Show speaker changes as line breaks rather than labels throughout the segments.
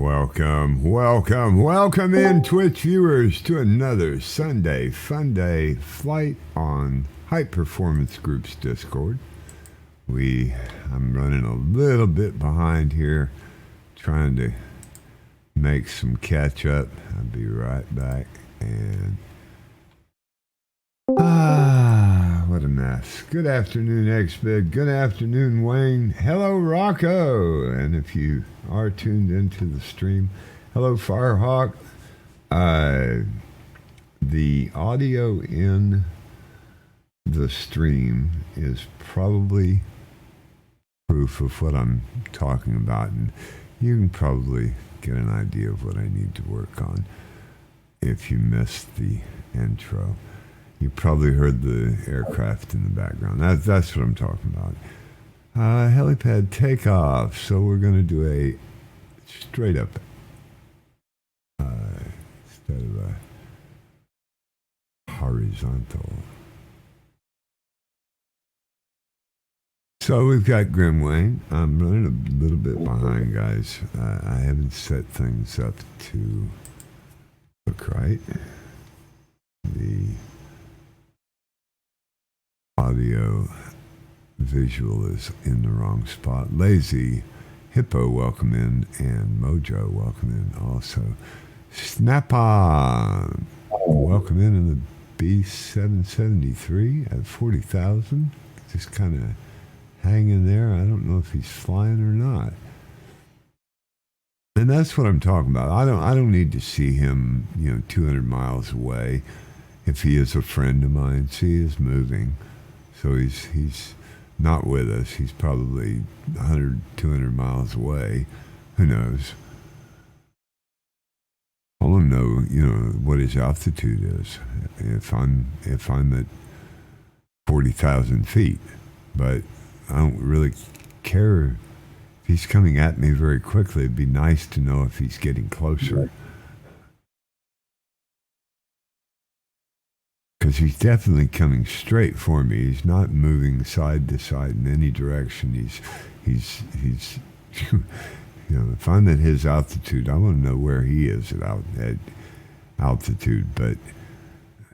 Welcome in, Twitch viewers, to another SunDaY Fun Day flight on High Performance Group's Discord. I'm running a little bit behind here, trying to make some catch up. I'll be right back. And what a mess. Good afternoon, XBid. Good afternoon, Wayne. Hello, Rocco. And if you are tuned into the stream, hello, Firehawk. The audio in the stream is probably proof of what I'm talking about, and you can probably get an idea of what I need to work on if you missed the intro. You probably heard the aircraft in the background. That's what I'm talking about. Helipad takeoff. So we're going to do a straight up instead of a horizontal. So we've got Grimwayne. I'm running a little bit behind, guys. I haven't set things up to look right. The audio visual is in the wrong spot. Lazy Hippo, welcome in, and Mojo, welcome in also. Snap on, welcome in the B773 at 40,000. Just kind of hanging there. I don't know if he's flying or not. And that's what I'm talking about. I don't need to see him, 200 miles away. If he is a friend of mine, see, he is moving. So he's not with us. He's probably 100, 200 miles away. Who knows? I want to know, what his altitude is. If I'm at 40,000 feet, but I don't really care if he's coming at me very quickly. It'd be nice to know if he's getting closer. Because he's definitely coming straight for me. He's not moving side to side in any direction. He's if I'm at his altitude, I want to know where he is at altitude, but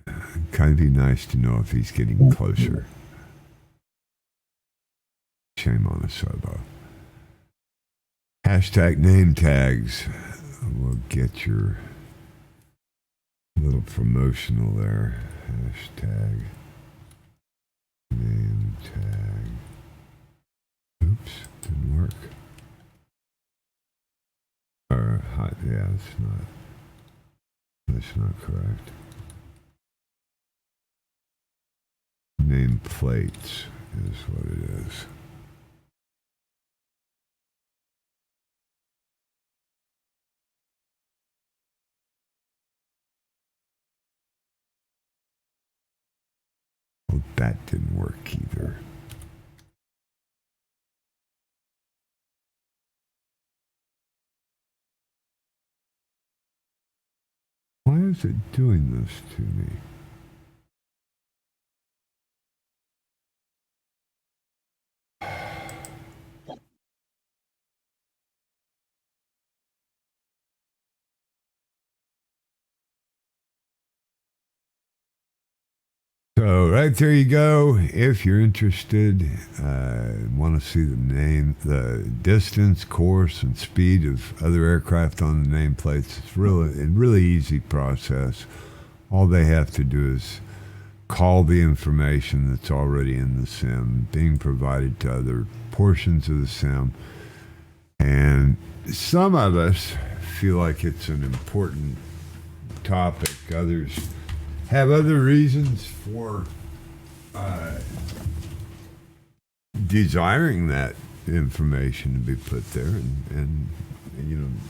it'd kind of be nice to know if he's getting closer. Shame on a Sobo. Hashtag name tags. We'll get your little promotional there. Hashtag name tag. Oops, didn't work. Yeah, that's not correct. Name plates is what it is. Well, that didn't work either. Why is it doing this to me? So right there you go. If you're interested, want to see the name, the distance, course, and speed of other aircraft on the nameplates, it's really easy process. All they have to do is call the information that's already in the sim, being provided to other portions of the sim. And some of us feel like it's an important topic. Others have other reasons for desiring that information to be put there and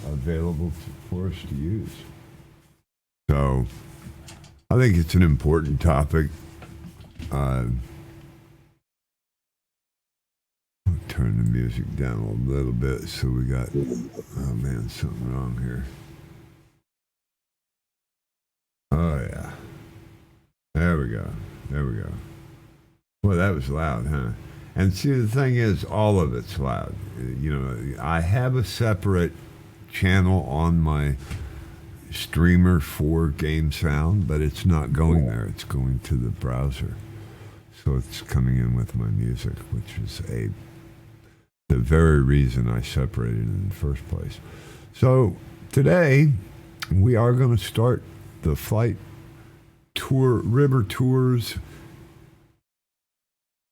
available for us to use. So I think it's an important topic. I'll turn the music down a little bit so we got, oh man, something wrong here. Oh yeah. There we go. Well, that was loud, huh? And see, the thing is, all of it's loud. I have a separate channel on my streamer for game sound, but it's not going there. It's going to the browser. So it's coming in with my music, which is the very reason I separated it in the first place. So today we are going to start the flight tour, river tours,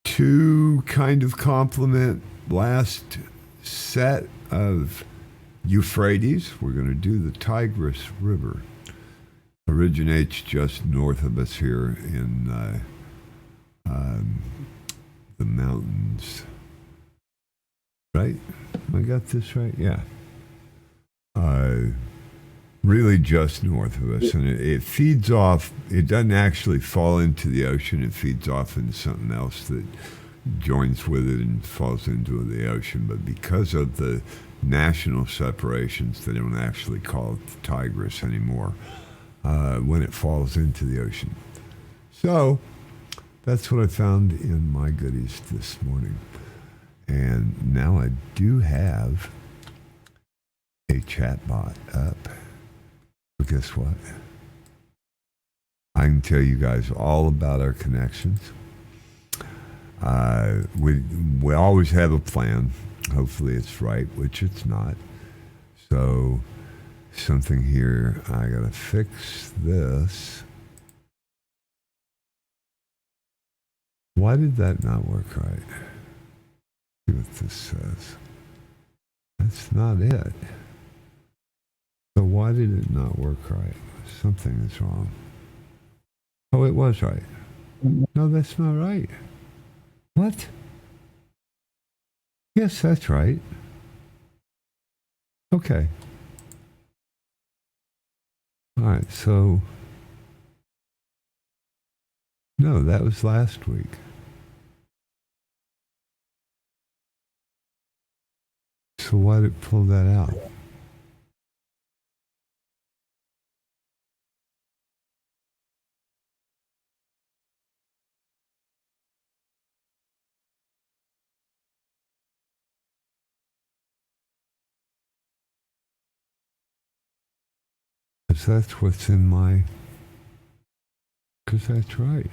to kind of complement last set of Euphrates. We're going to do the Tigris River. Originates just north of us here in the mountains. Right? I got this right? Yeah. Really just north of us. And it feeds off, it doesn't actually fall into the ocean. It feeds off into something else that joins with it and falls into the ocean. But because of the national separations, they don't actually call it the Tigris anymore when it falls into the ocean. So that's what I found in my goodies this morning. And now I do have a chat bot up. But guess what? I can tell you guys all about our connections. We always have a plan. Hopefully it's right, which it's not. So something here, I gotta fix this. Why did that not work right? See what this says. That's not it. So why did it not work right? Something is wrong. Oh, it was right. No, that's not right. What? Yes, that's right. Okay. All right, so... No, that was last week. So why did it pull that out? Because that's what's in my... Because that's right.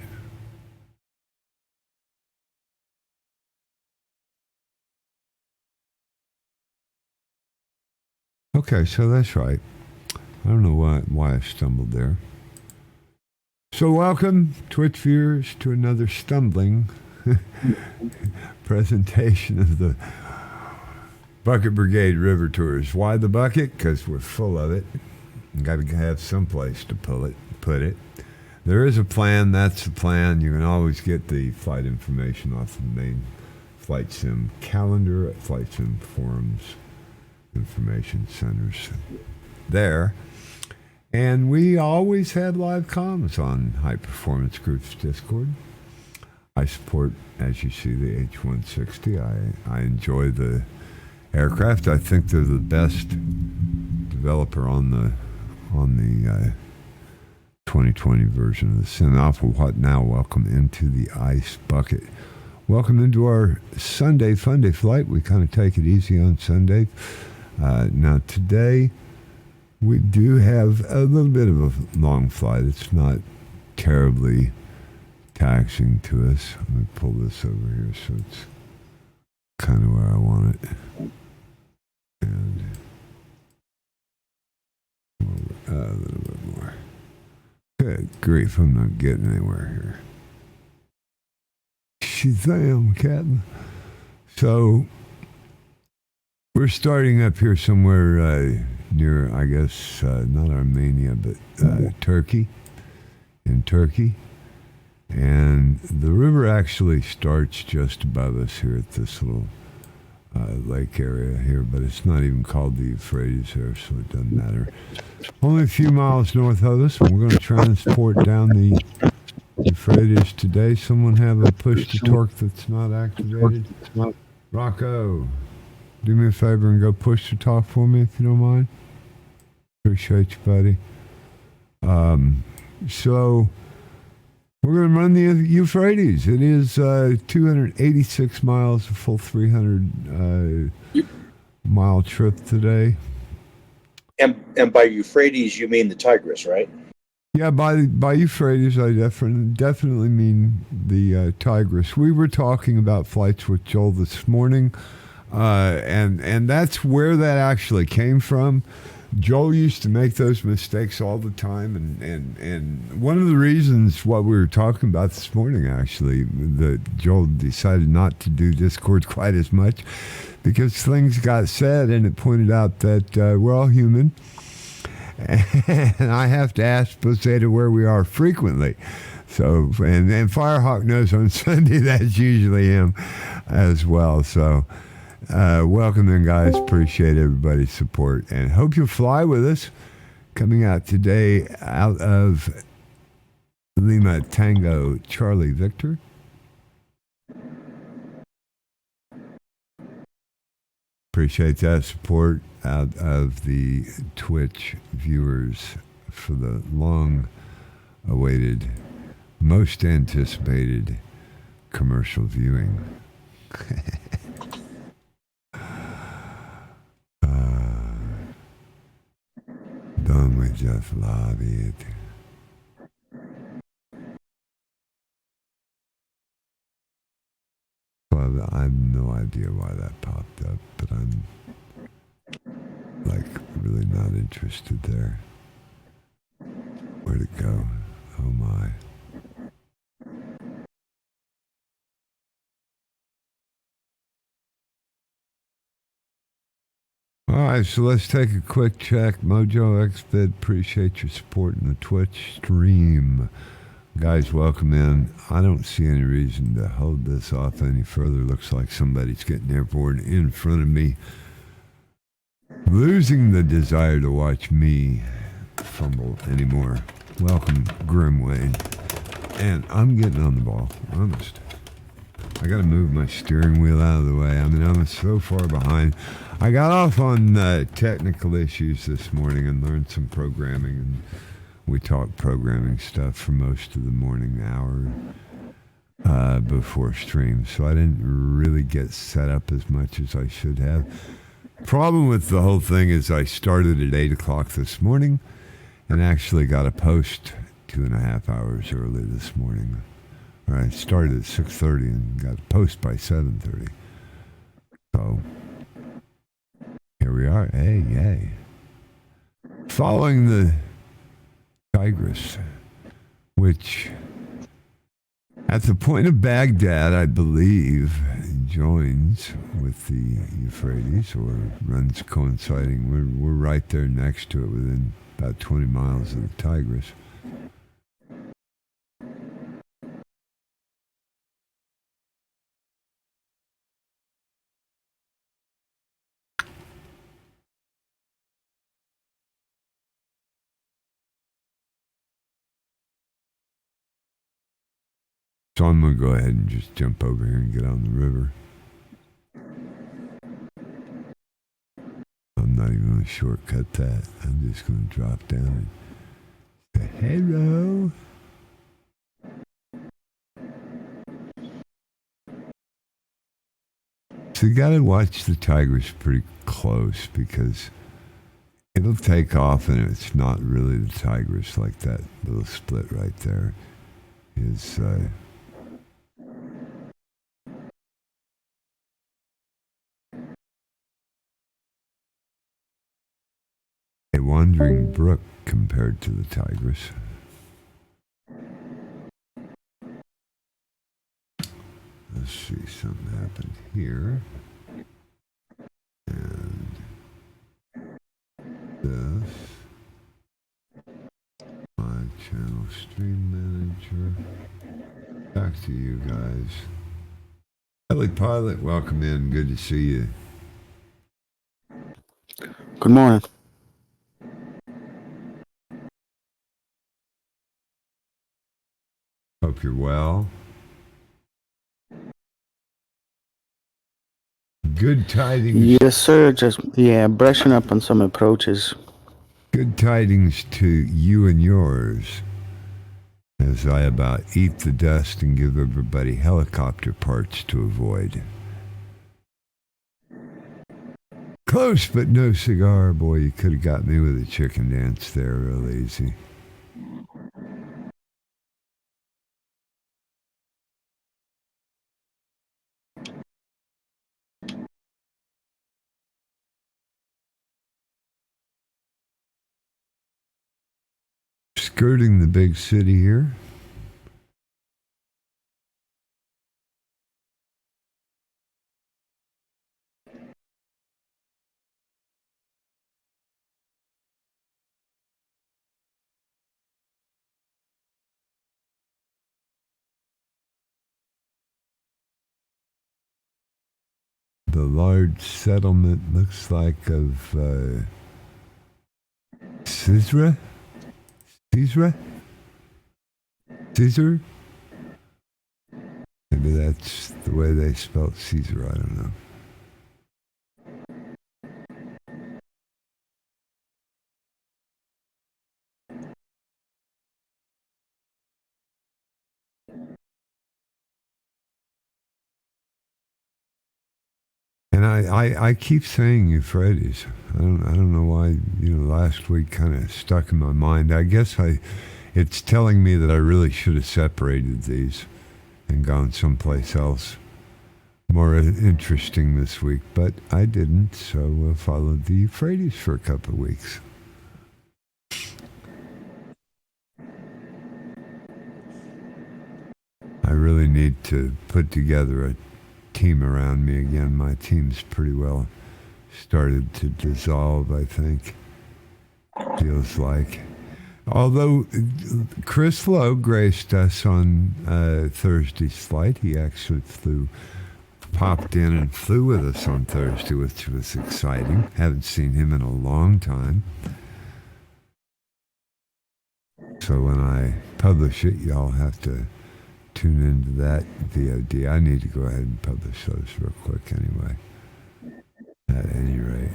Okay, so that's right. I don't know why I stumbled there. So welcome, Twitch viewers, to another stumbling presentation of the Bucket Brigade River Tours. Why the bucket? Because we're full of it. Got to have some place to put it. There is a plan. That's the plan. You can always get the flight information off the main Flight Sim calendar at Flight Sim Forums information centers there. And we always have live comms on High Performance Group's Discord. I support, as you see, the H-160. I enjoy the aircraft. I think they're the best developer on the 2020 version of the Sim Alpha. What now? Welcome into the ICE bucket. Welcome into our Sunday Fun Day flight. We kind of take it easy on Sunday. Now today we do have a little bit of a long flight. It's not terribly taxing to us. Let me pull this over here so it's kind of where I want it. And a little bit more. Good grief, I'm not getting anywhere here. Shazam, Captain. So, we're starting up here somewhere near, I guess, not Armenia, but Turkey. In Turkey. And the river actually starts just above us here at this little lake area here, but it's not even called the Euphrates there, so it doesn't matter. Only a few miles north of us, and we're going to transport down the Euphrates today. Someone have a push to torque that's not activated? Rocco, do me a favor and go push to talk for me if you don't mind. Appreciate you, buddy. So we're going to run the Euphrates. It is 286 miles, a full 300 mile trip today.
And by Euphrates, you mean the Tigris, right?
Yeah, by Euphrates, I definitely mean the Tigris. We were talking about flights with Joel this morning, and that's where that actually came from. Joel used to make those mistakes all the time, and one of the reasons what we were talking about this morning, actually, that Joel decided not to do Discord quite as much, because things got said, and it pointed out that we're all human, and I have to ask Posada where we are frequently. So, and Firehawk knows on Sunday that's usually him as well. So, welcome in, guys. Appreciate everybody's support, and hope you'll fly with us. Coming out today out of Lima Tango Charlie Victor. Appreciate that support out of the Twitch viewers for the long-awaited, most anticipated commercial viewing. Done with just lobbied. Well, I have no idea why that popped up, but I'm like really not interested there. Where'd it go? Oh my. All right, so let's take a quick check. Mojo XBid, appreciate your support in the Twitch stream. Guys, welcome in. I don't see any reason to hold this off any further. Looks like somebody's getting airborne in front of me. Losing the desire to watch me fumble anymore. Welcome, Grimway. And I'm getting on the ball, honest. I got to move my steering wheel out of the way. I mean, I'm so far behind. I got off on technical issues this morning and learned some programming, and we talked programming stuff for most of the morning hour before stream, so I didn't really get set up as much as I should have. Problem with the whole thing is I started at 8 o'clock this morning and actually got a post 2.5 hours early this morning. Or I started at 6:30 and got a post by 7:30. So here we are. Hey, yay. Following the Tigris, which at the point of Baghdad, I believe, joins with the Euphrates, or runs coinciding. We're right there next to it, within about 20 miles of the Tigris. So I'm going to go ahead and just jump over here and get on the river. I'm not even going to shortcut that. I'm just going to drop down and say hello. So you got to watch the Tigris pretty close, because it'll take off and it's not really the Tigris. Like that little split right there is... a wandering brook compared to the Tigris. Let's see, something happened here. And this. My channel stream manager. Back to you guys. Ellie Pilot, welcome in. Good to see you.
Good morning.
Hope you're well. Good tidings.
Yes, sir. Just, brushing up on some approaches.
Good tidings to you and yours, as I about eat the dust and give everybody helicopter parts to avoid. Close, but no cigar. Boy, you could have got me with a chicken dance there real easy. Skirting the big city here. The large settlement looks like of Caesar? Caesar? Maybe that's the way they spelled Caesar, I don't know. And I keep saying Euphrates. I don't know why, last week kind of stuck in my mind. I guess it's telling me that I really should have separated these and gone someplace else more interesting this week, but I didn't, so we'll follow the Euphrates for a couple of weeks. I really need to put together a team around me again. My team's pretty well started to dissolve, I think. Feels like. Although Chris Lowe graced us on Thursday's flight. He actually popped in and flew with us on Thursday, which was exciting. Haven't seen him in a long time. So when I publish it, y'all have to tune into that VOD. I need to go ahead and publish those real quick anyway. At any rate.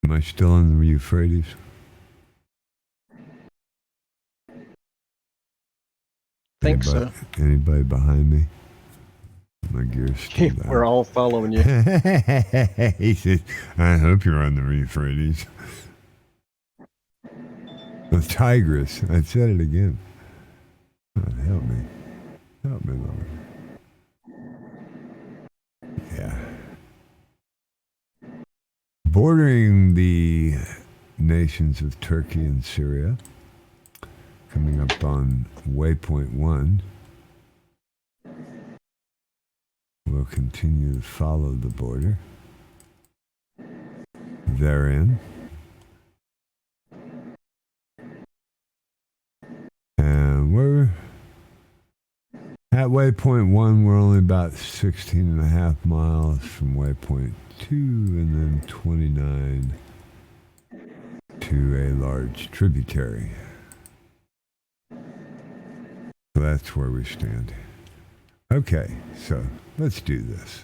Am I still on the Euphrates?
Think so.
Anybody behind me? My gear's still down.
We're all following you.
He says, I hope you're on the Euphrates. The Tigris. I said it again. God, help me. Help me, Lord. Yeah. Bordering the nations of Turkey and Syria. Coming up on waypoint 1. We'll continue to follow the border. Therein. And we're at waypoint 1. We're only about 16 and a half miles from waypoint 2, and then 29 to a large tributary. So that's where we stand. Okay, so let's do this.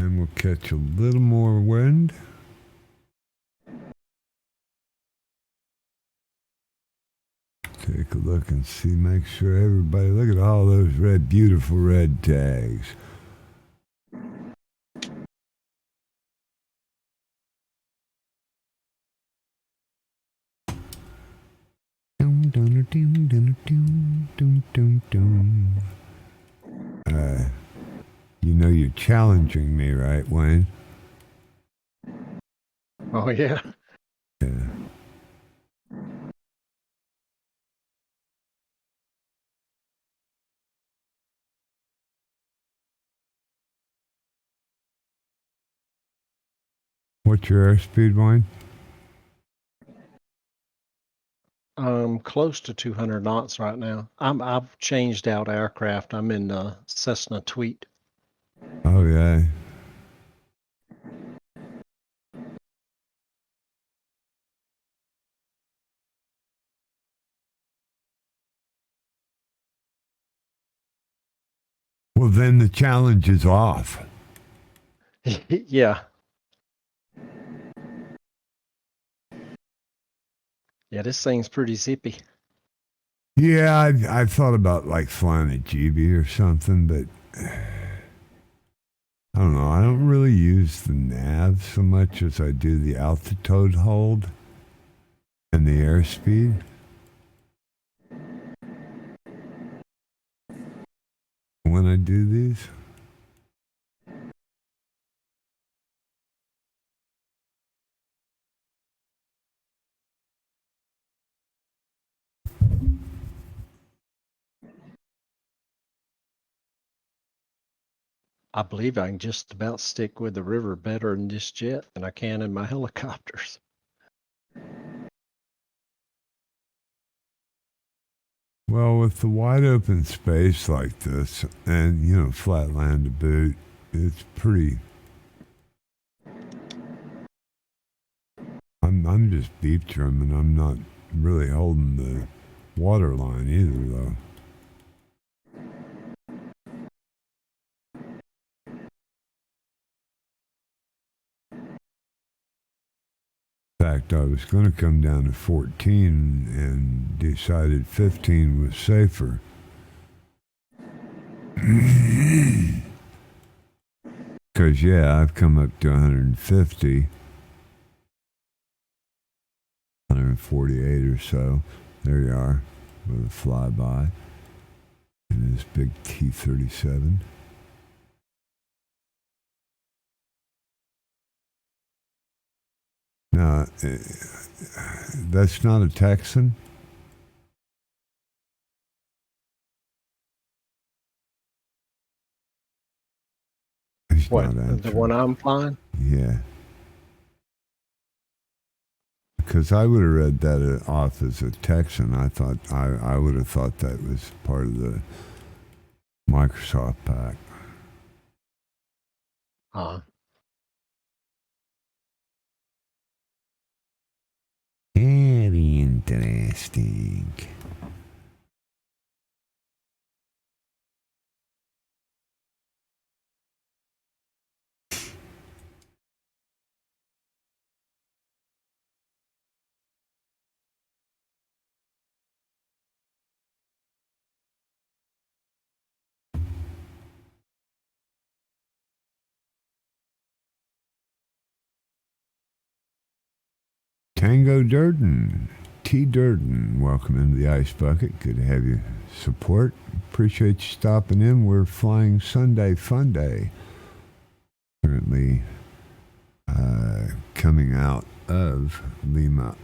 And we'll catch a little more wind. Take a look and see, make sure everybody, look at all those beautiful red tags. You know you're challenging me, right, Wayne?
Oh, yeah.
Yeah. What's your airspeed, Wayne?
Close to 200 knots right now. I've changed out aircraft. I'm in Cessna Tweet.
Oh, yeah. Well, then the challenge is off.
Yeah. Yeah, this thing's pretty zippy.
Yeah, I've thought about like flying a GB or something, but I don't know. I don't really use the nav so much as I do the altitude hold and the airspeed. When I do these.
I believe I can just about stick with the river better in this jet than I can in my helicopters.
Well, with the wide open space like this and, you know, flat land to boot, it's pretty... I'm just beep trimming. I'm not really holding the water line either, though. In fact, I was going to come down to 14 and decided 15 was safer. Because, yeah, I've come up to 150, 148 or so. There you are, with a flyby. And this big T-37. Now, that's not a Texan? He's
What,
not
the
answering.
one I'm flying?
Yeah. Because I would have read that off as a Texan. I would have thought that was part of the Microsoft pack. Very interesting. Tango Durden. T. Durden, welcome into the Ice Bucket. Good to have you support. Appreciate you stopping in. We're flying SunDaY Fun Day. Currently coming out of Lima.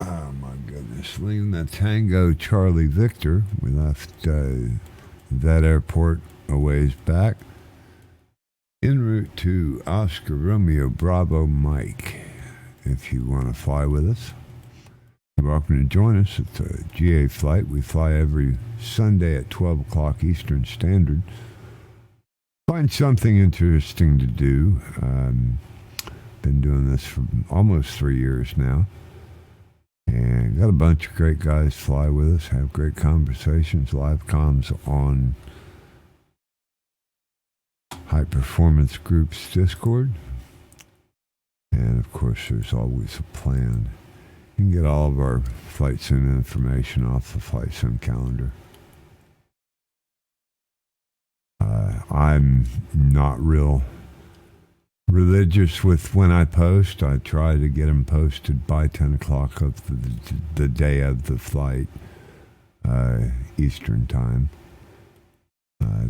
Oh my goodness. Lima Tango Charlie Victor. We left that airport a ways back. En route to Oscar Romeo Bravo Mike. If you want to fly with us, you're welcome to join us. It's a GA flight. We fly every Sunday at 12 o'clock Eastern Standard. Find something interesting to do. Been doing this for almost 3 years now. And got a bunch of great guys fly with us, have great conversations, live comms on High Performance Groups Discord. And of course, there's always a plan. You can get all of our flight sim information off the flight sim calendar. I'm not real religious with when I post. I try to get them posted by 10 o'clock of the day of the flight, Eastern time.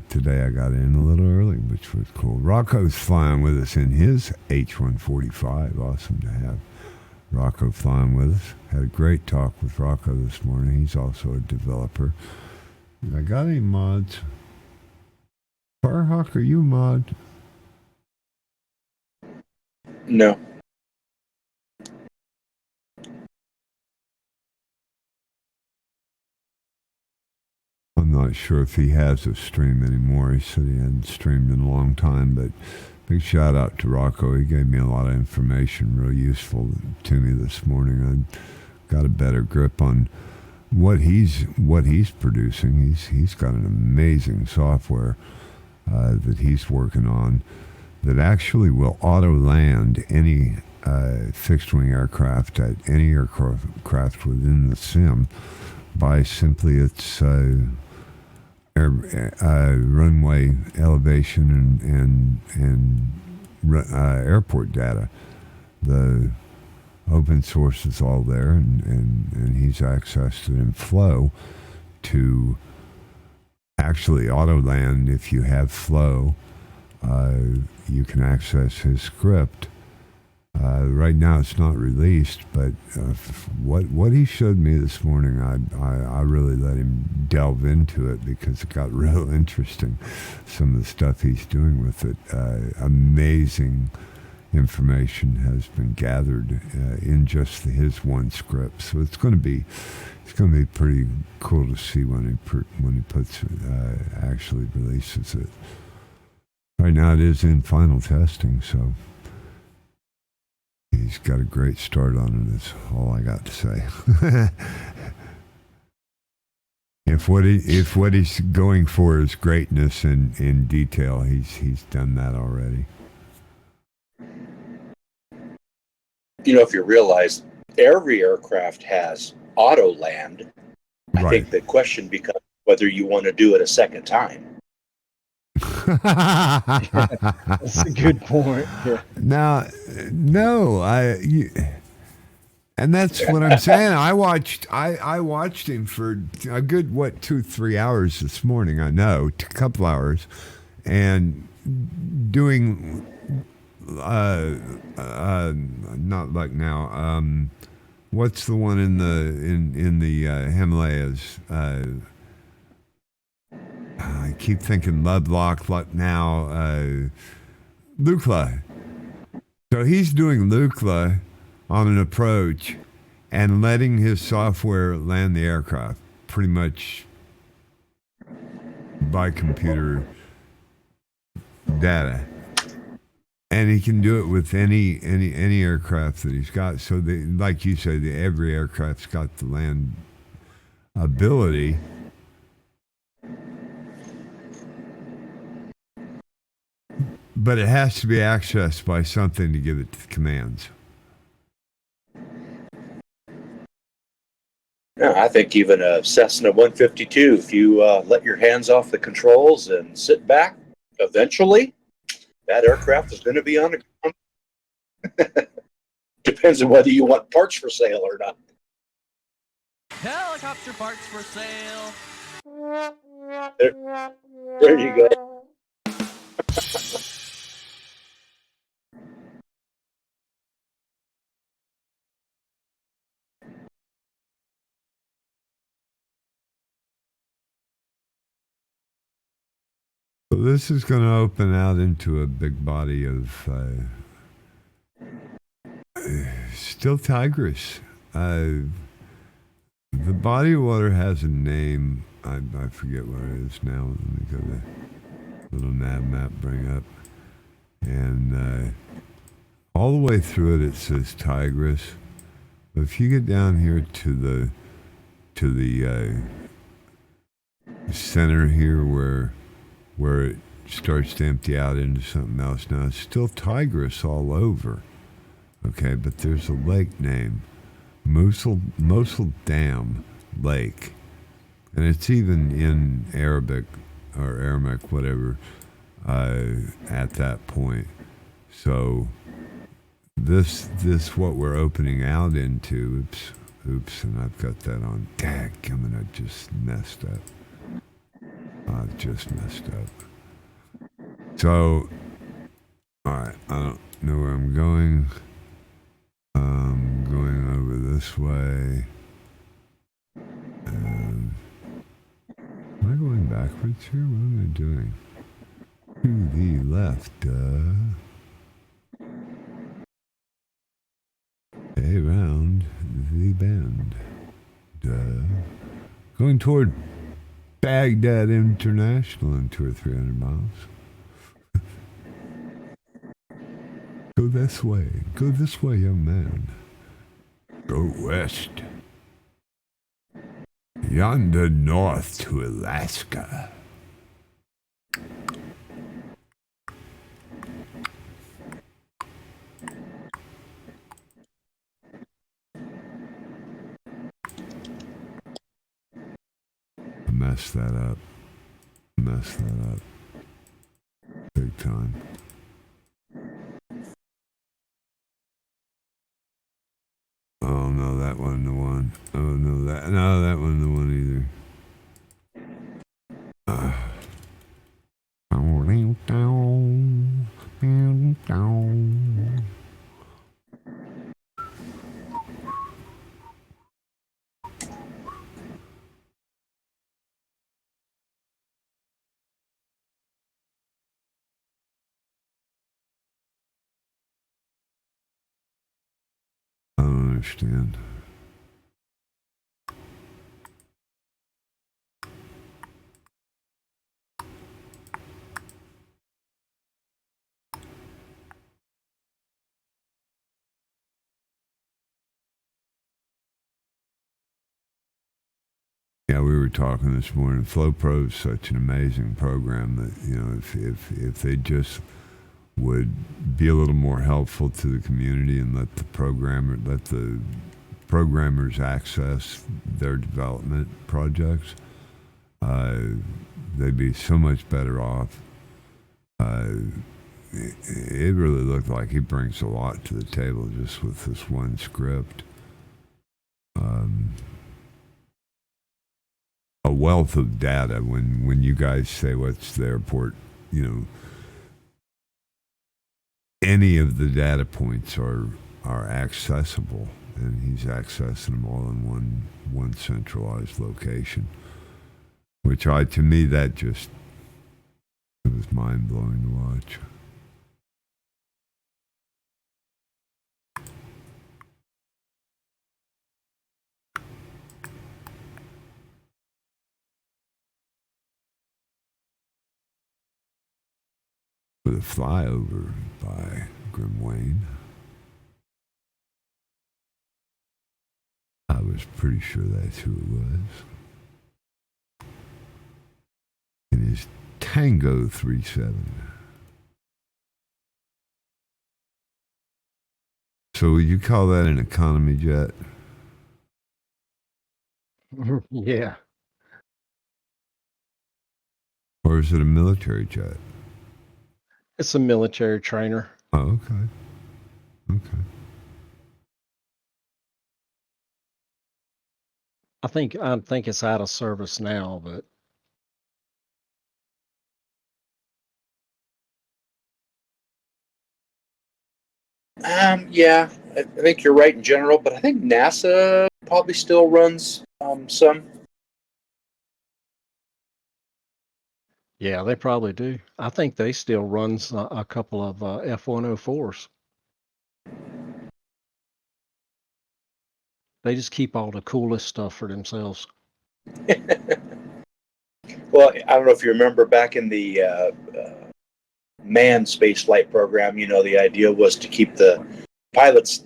Today I got in a little early, which was cool. Rocco's flying with us in his H145. Awesome to have Rocco flying with us. Had a great talk with Rocco this morning. He's also a developer. I got any mods? Firehawk, are you a mod?
No.
I'm not sure if he has a stream anymore. He said he hadn't streamed in a long time, but big shout out to Rocco. He gave me a lot of information, real useful to me this morning. I got a better grip on what he's producing. He's got an amazing software that he's working on that actually will auto land any fixed wing aircraft at any aircraft within the sim by simply its runway elevation and airport data. The open source is all there, and he's accessed it in Flow to actually auto land. If you have Flow, you can access his script. Right now it's not released, but what he showed me this morning, I really let him delve into it because it got real interesting. Some of the stuff he's doing with it, amazing information has been gathered in just his one script. So it's going to be pretty cool to see when he puts actually releases it. Right now it is in final testing, so he's got a great start on it. That's all I got to say. If what he's going for is greatness in detail, he's done that already.
You know, if you realize every aircraft has auto land, I
Right.
think the question becomes whether you want to do it a second time.
That's a good point. Yeah.
Now, no, and that's what I'm saying. I watched him for a good 2-3 hours this morning. I know, a couple hours, and doing not like now. What's the one in the Himalayas? I keep thinking Lovelock, now Lukla. So he's doing Lukla on an approach and letting his software land the aircraft pretty much by computer data. And he can do it with any aircraft that he's got. So like you say, every aircraft's got the land ability. But it has to be accessed by something to give it the commands.
Yeah, I think even a Cessna 152, if you let your hands off the controls and sit back, eventually that aircraft is going to be on the ground. Depends on whether you want parts for sale or not.
Helicopter parts for sale.
There you go.
So this is going to open out into a big body of still Tigris. The body of water has a name. I forget what it is now. Let me go to little nav map bring up. And all the way through it says Tigris. But if you get down here to the center here where it starts to empty out into something else. Now, it's still Tigris all over, okay? But there's a lake named Mosul Dam Lake, and it's even in Arabic or Aramaic, whatever, at that point. So this what we're opening out into, oops, and I've got that on. Dadgummit, I just messed up. I've just messed up. So, alright, I don't know where I'm going. I'm going over this way. And am I going backwards here? What am I doing? To the left. Going toward Baghdad International in 200 or 300 miles. Go this way. Go this way, young man. Go west. Yonder north to Alaska. I messed that up. Big time. Oh no, that wasn't the one. Oh no, that wasn't the one either. I don't understand. Yeah, we were talking this morning. FlowPro is such an amazing program that, you know, if they just would be a little more helpful to the community and let the programmers access their development projects, they'd be so much better off. It really looked like he brings a lot to the table just with this one script. A wealth of data. When you guys say what's the airport, you know, any of the data points are accessible, and he's accessing them all in one centralized location. Which to me, that just, it was mind blowing to watch. With a flyover by Grimwayne, I was pretty sure that's who it was. In his Tango 37. So would you call that an economy jet?
Yeah.
Or is it a military jet?
It's a military trainer.
Oh, okay. Okay.
I think it's out of service now, but
Yeah, I think you're right in general, but I think NASA probably still runs some.
yeah, they probably do. I think they still runs a couple of F-104s. They just keep all the coolest stuff for themselves.
Well, I don't know if you remember back in the manned space flight program, you know, the idea was to keep the pilots,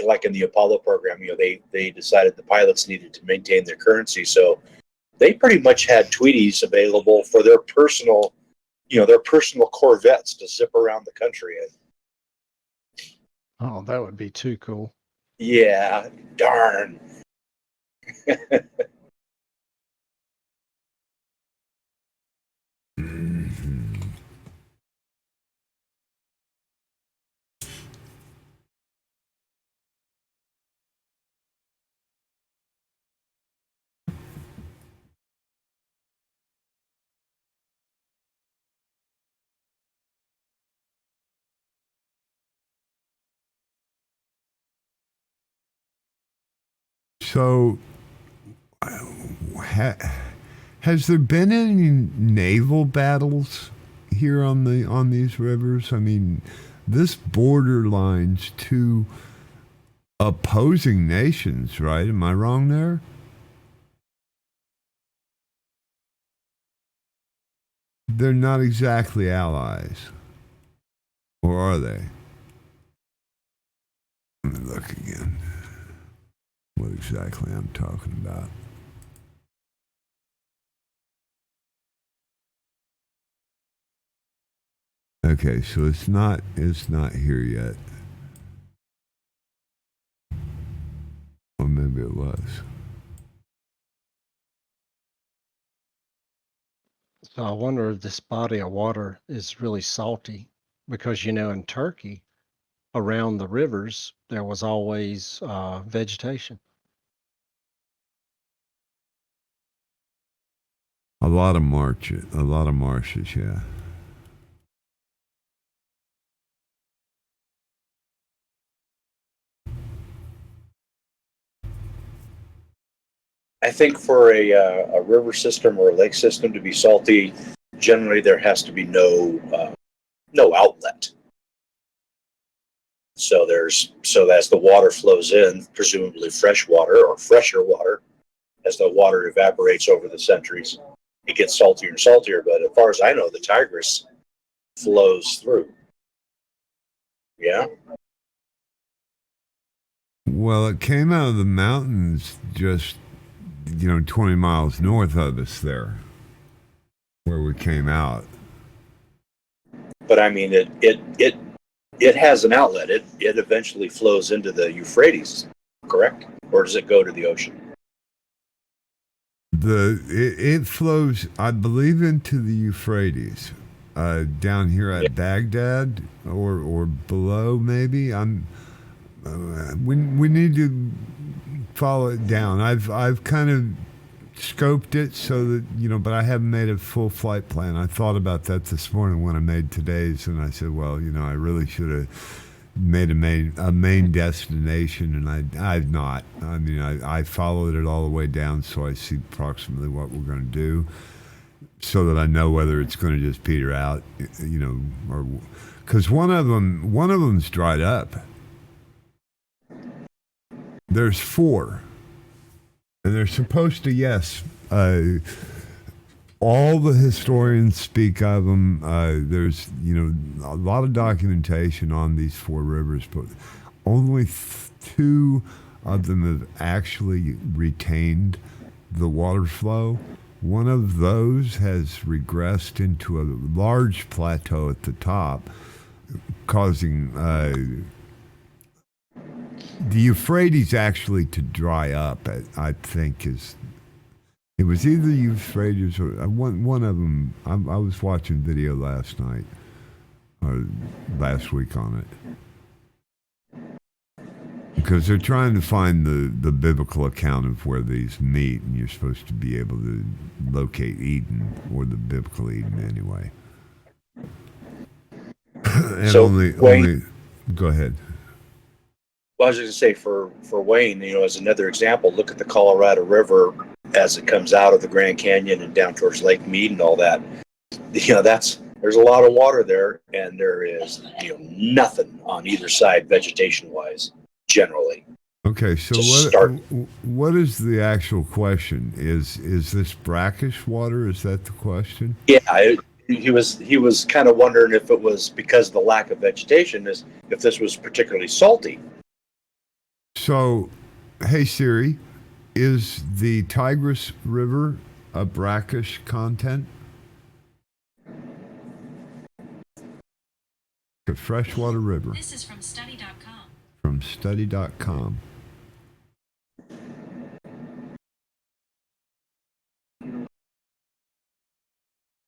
like in the Apollo program, you know, they decided the pilots needed to maintain their currency. So they pretty much had Tweeties available for their personal, you know, their personal Corvettes to zip around the country in.
Oh, that would be too cool.
Yeah, darn.
So, has there been any naval battles here on these rivers? I mean, this borderlines two opposing nations, right? Am I wrong there? they're not exactly allies. Or are they? Let me look again. What exactly I'm talking about. Okay, so it's not here yet. Or maybe it was.
So I wonder if this body of water is really salty because, you know, in Turkey, around the rivers, there was always vegetation.
A lot of marshes, yeah.
I think for a river system or a lake system to be salty, generally there has to be no outlet. So as the water flows in, presumably fresh water or fresher water, as the water evaporates over the centuries, it gets saltier and saltier. But as far as I know, the Tigris flows through. Yeah.
Well, it came out of the mountains just 20 miles north of us there, where we came out.
But I mean, it has an outlet. It eventually flows into the Euphrates, correct? Or does it go to the ocean?
It flows, I believe, into the Euphrates, down here at Baghdad or below, maybe. We need to follow it down. I've kind of scoped it so that but I haven't made a full flight plan. I thought about that this morning when I made today's, and I said, well, I really should have made a main destination, and I've not. I mean, I followed it all the way down, so I see approximately what we're going to do, so that I know whether it's going to just peter out, or because one of them's dried up. There's 4. And they're supposed to, yes. All the historians speak of them. There's, a lot of documentation on these 4 rivers, but only 2 of them have actually retained the water flow. One of those has regressed into a large plateau at the top, causing the Euphrates actually to dry up. I think it was either Euphrates or one of them. I was watching video last night or last week on it, because they're trying to find the biblical account of where these meet, and you're supposed to be able to locate Eden, or the biblical Eden anyway. And
So,
only go ahead.
Well, I was just going to say for Wayne, as another example, look at the Colorado River as it comes out of the Grand Canyon and down towards Lake Mead and all that. There's a lot of water there, and there is nothing on either side vegetation wise, generally.
Okay, so what is the actual question? Is this brackish water? Is that the question?
Yeah, he was kind of wondering if it was because of the lack of vegetation, if this was particularly salty.
So, hey Siri, is the Tigris River a brackish content? A freshwater river.
This is from study.com.
From study.com.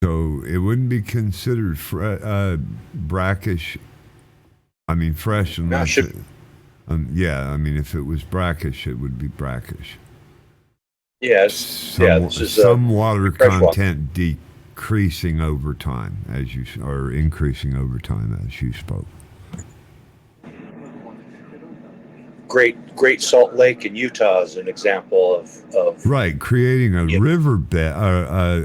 So it wouldn't be considered brackish. I mean, fresh unless. If it was brackish, it would be brackish.
Yes.
Some water content decreasing over time or increasing over time as you spoke.
Great Salt Lake in Utah is an example of
right, creating a river bed,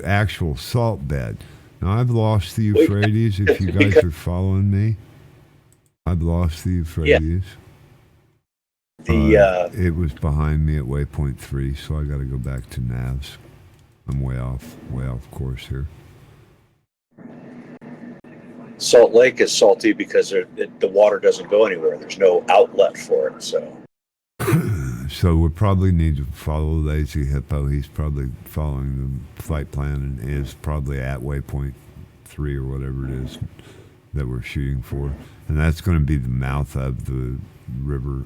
actual salt bed. Now I've lost the Euphrates. If you guys are following me, I've lost the Euphrates. It was behind me at waypoint 3, so I got to go back to navs. I'm way off course here.
Salt Lake is salty because the water doesn't go anywhere. There's no outlet for it. So
So we probably need to follow Lazy Hippo. He's probably following the flight plan and is probably at waypoint 3 or whatever it is that we're shooting for. And that's going to be the mouth of the river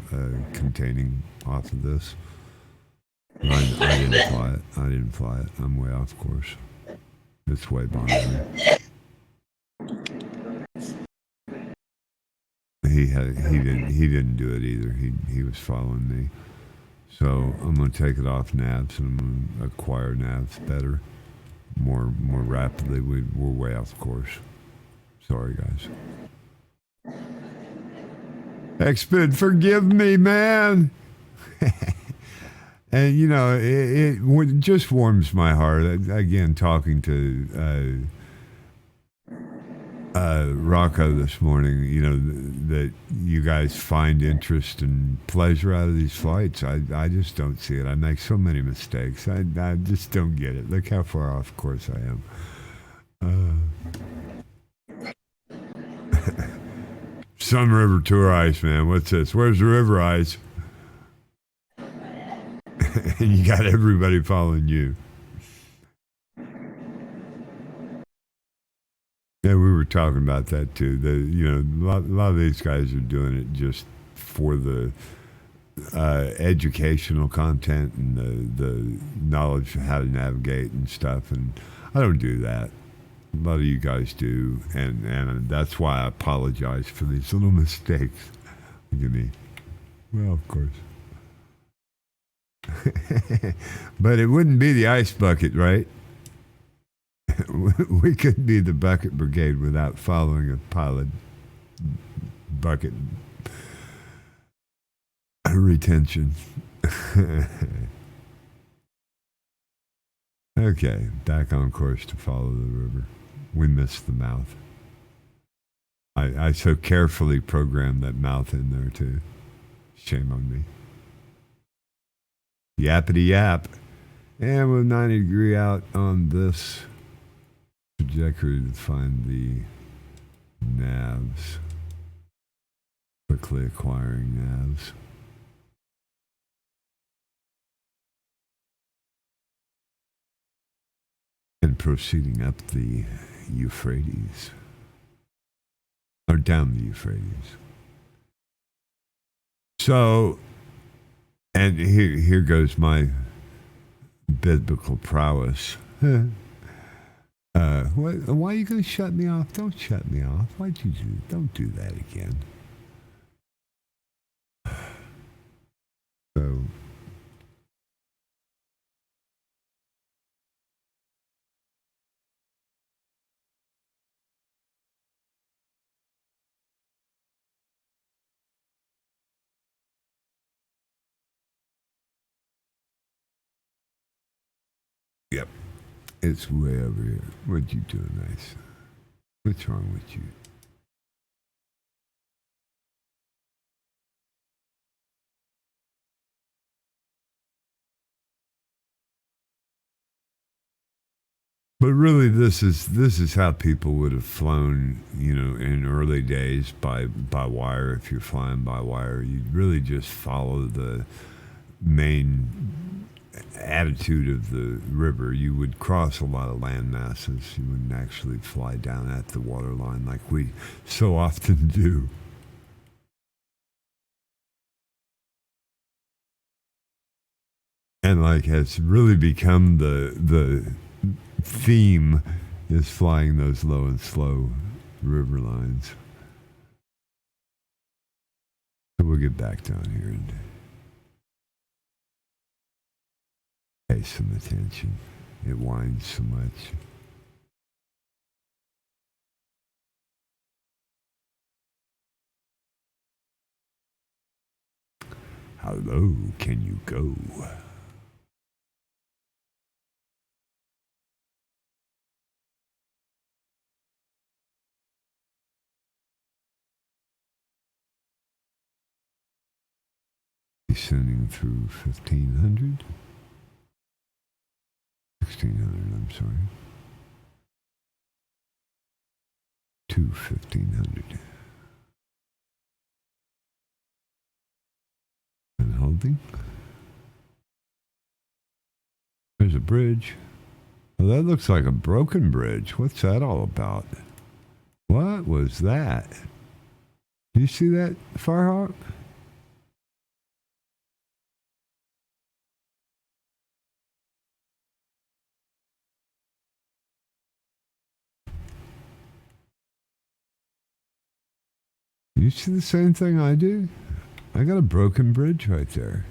containing off of this. I didn't fly it. I didn't fly it. I'm way off course. It's way behind me. He didn't do it either. He was following me. So I'm going to take it off navs, and I'm going to acquire navs better, more rapidly. We're way off course. Sorry, guys. Exped, forgive me, man. And you know, it just warms my heart. Again, talking to Rocco this morning, you know, that you guys find interest and pleasure out of these flights. I just don't see it. I make so many mistakes. I just don't get it. Look how far off course I am. Sun River Tour Ice, man. What's this? Where's the river ice? And you got everybody following you. Yeah, we were talking about that too. A lot of these guys are doing it just for the educational content and the knowledge of how to navigate and stuff. And I don't do that. A lot of you guys do, and that's why I apologize for these little mistakes. Look at me. Well, of course. But it wouldn't be the ice bucket, right? We couldn't be the bucket brigade without following a pilot bucket retention. Okay, back on course to follow the river. We missed the mouth. I so carefully programmed that mouth in there too. Shame on me. Yappity yap. And with 90 degree out on this trajectory to find the navs. Quickly acquiring navs. And proceeding up the Euphrates. Or down the Euphrates. So, and here goes my biblical prowess. Why are you going to shut me off? Don't shut me off. Why'd you do? Don't do that again. So, yep. It's way over here. What you doing, Nice? What's wrong with you? But really, this is how people would have flown, you know, in early days by wire. If you're flying by wire, you'd really just follow the main attitude of the river. You would cross a lot of land masses. You wouldn't actually fly down at the water line like we so often do. And like has really become the theme is flying those low and slow river lines. So we'll get back down here and pay some attention. It winds so much. How low can you go? Descending through 1500. 1600, I'm sorry. to 1500. And holding. There's a bridge. Well, that looks like a broken bridge. What's that all about? What was that? Did you see that, Firehawk? You see the same thing I do? I got a broken bridge right there.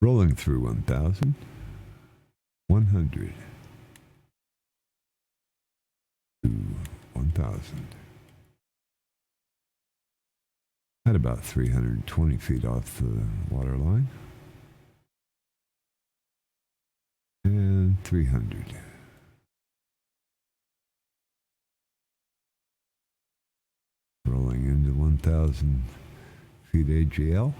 Rolling through 1,000. 100. To 1,000. At about 320 feet off the water line. And 300. Rolling into 1,000 feet AGL.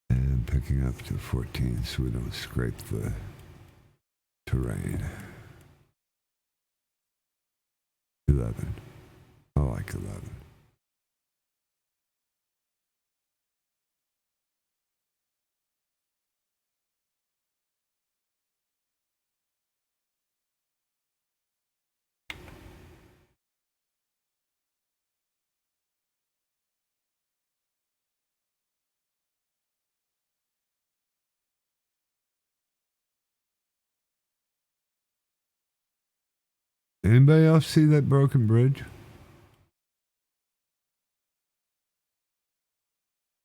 And picking up to 14 so we don't scrape the terrain. 11. I like 11. Anybody else see that broken bridge?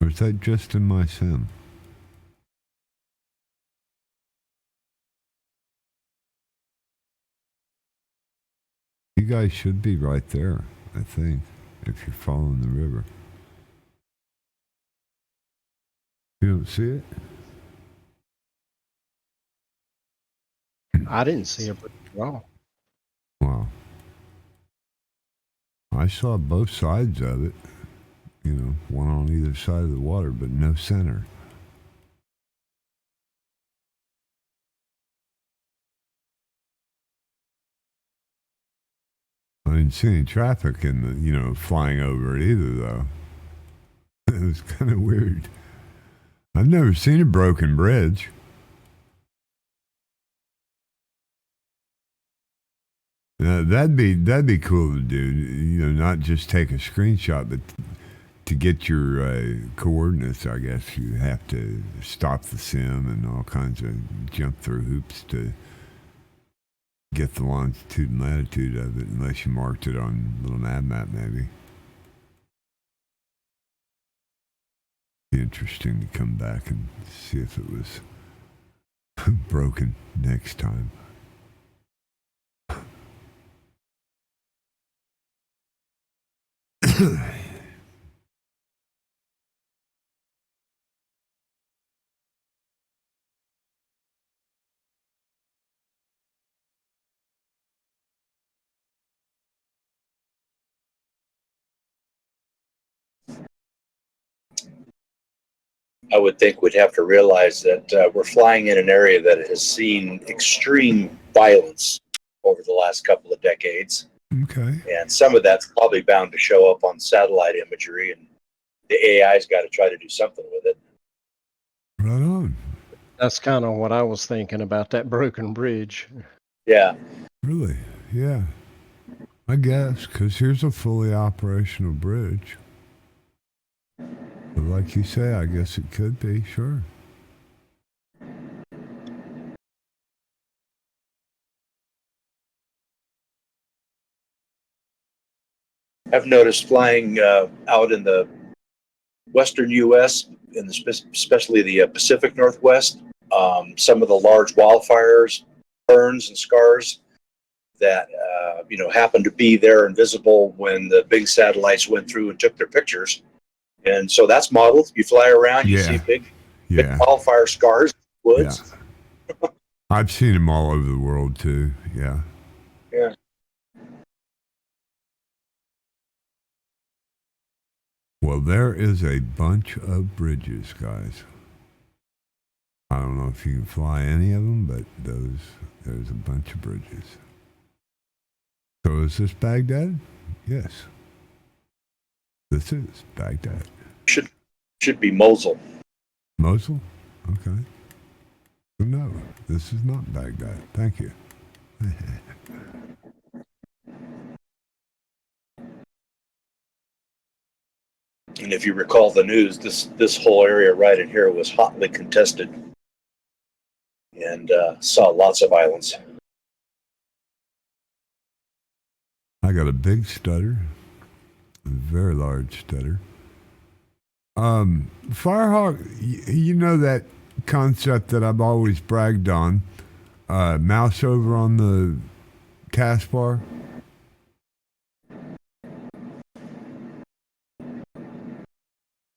Or is that just in my sim? You guys should be right there, I think, if you're following the river. You don't see it?
I didn't see a bridge at all.
Wow. I saw both sides of it, you know, one on either side of the water, but no center. I didn't see any traffic in the, you know, flying over it either, though. It was kind of weird. I've never seen a broken bridge. That'd be cool to do. You know, not just take a screenshot, but to get your coordinates. I guess you have to stop the sim and all kinds of jump through hoops to get the longitude and latitude of it, unless you marked it on a little nav map, maybe. Be interesting to come back and see if it was broken next time.
I would think we'd have to realize that we're flying in an area that has seen extreme violence over the last couple of decades.
Okay.
And some of that's probably bound to show up on satellite imagery, and the AI's got to try to do something with it.
Right on.
That's kind of what I was thinking about that broken bridge.
Yeah.
Really? Yeah. I guess, because here's a fully operational bridge. But like you say, I guess it could be, sure.
I've noticed flying out in the western U.S., in the especially the Pacific Northwest, some of the large wildfires, burns, and scars that happened to be there and visible when the big satellites went through and took their pictures. And so that's modeled. You fly around, you see big wildfire scars, woods.
Yeah. I've seen them all over the world too. Yeah.
Yeah.
Well, there is a bunch of bridges, guys. I don't know if you can fly any of them, but there's a bunch of bridges. So is this Baghdad? Yes. This is Baghdad.
Should be Mosul.
Mosul? Okay. So no, this is not Baghdad. Thank you.
And if you recall the news, this whole area right in here was hotly contested and saw lots of violence.
I got a big stutter, a very large stutter. Firehawk, you know that concept that I've always bragged on, mouse over on the taskbar?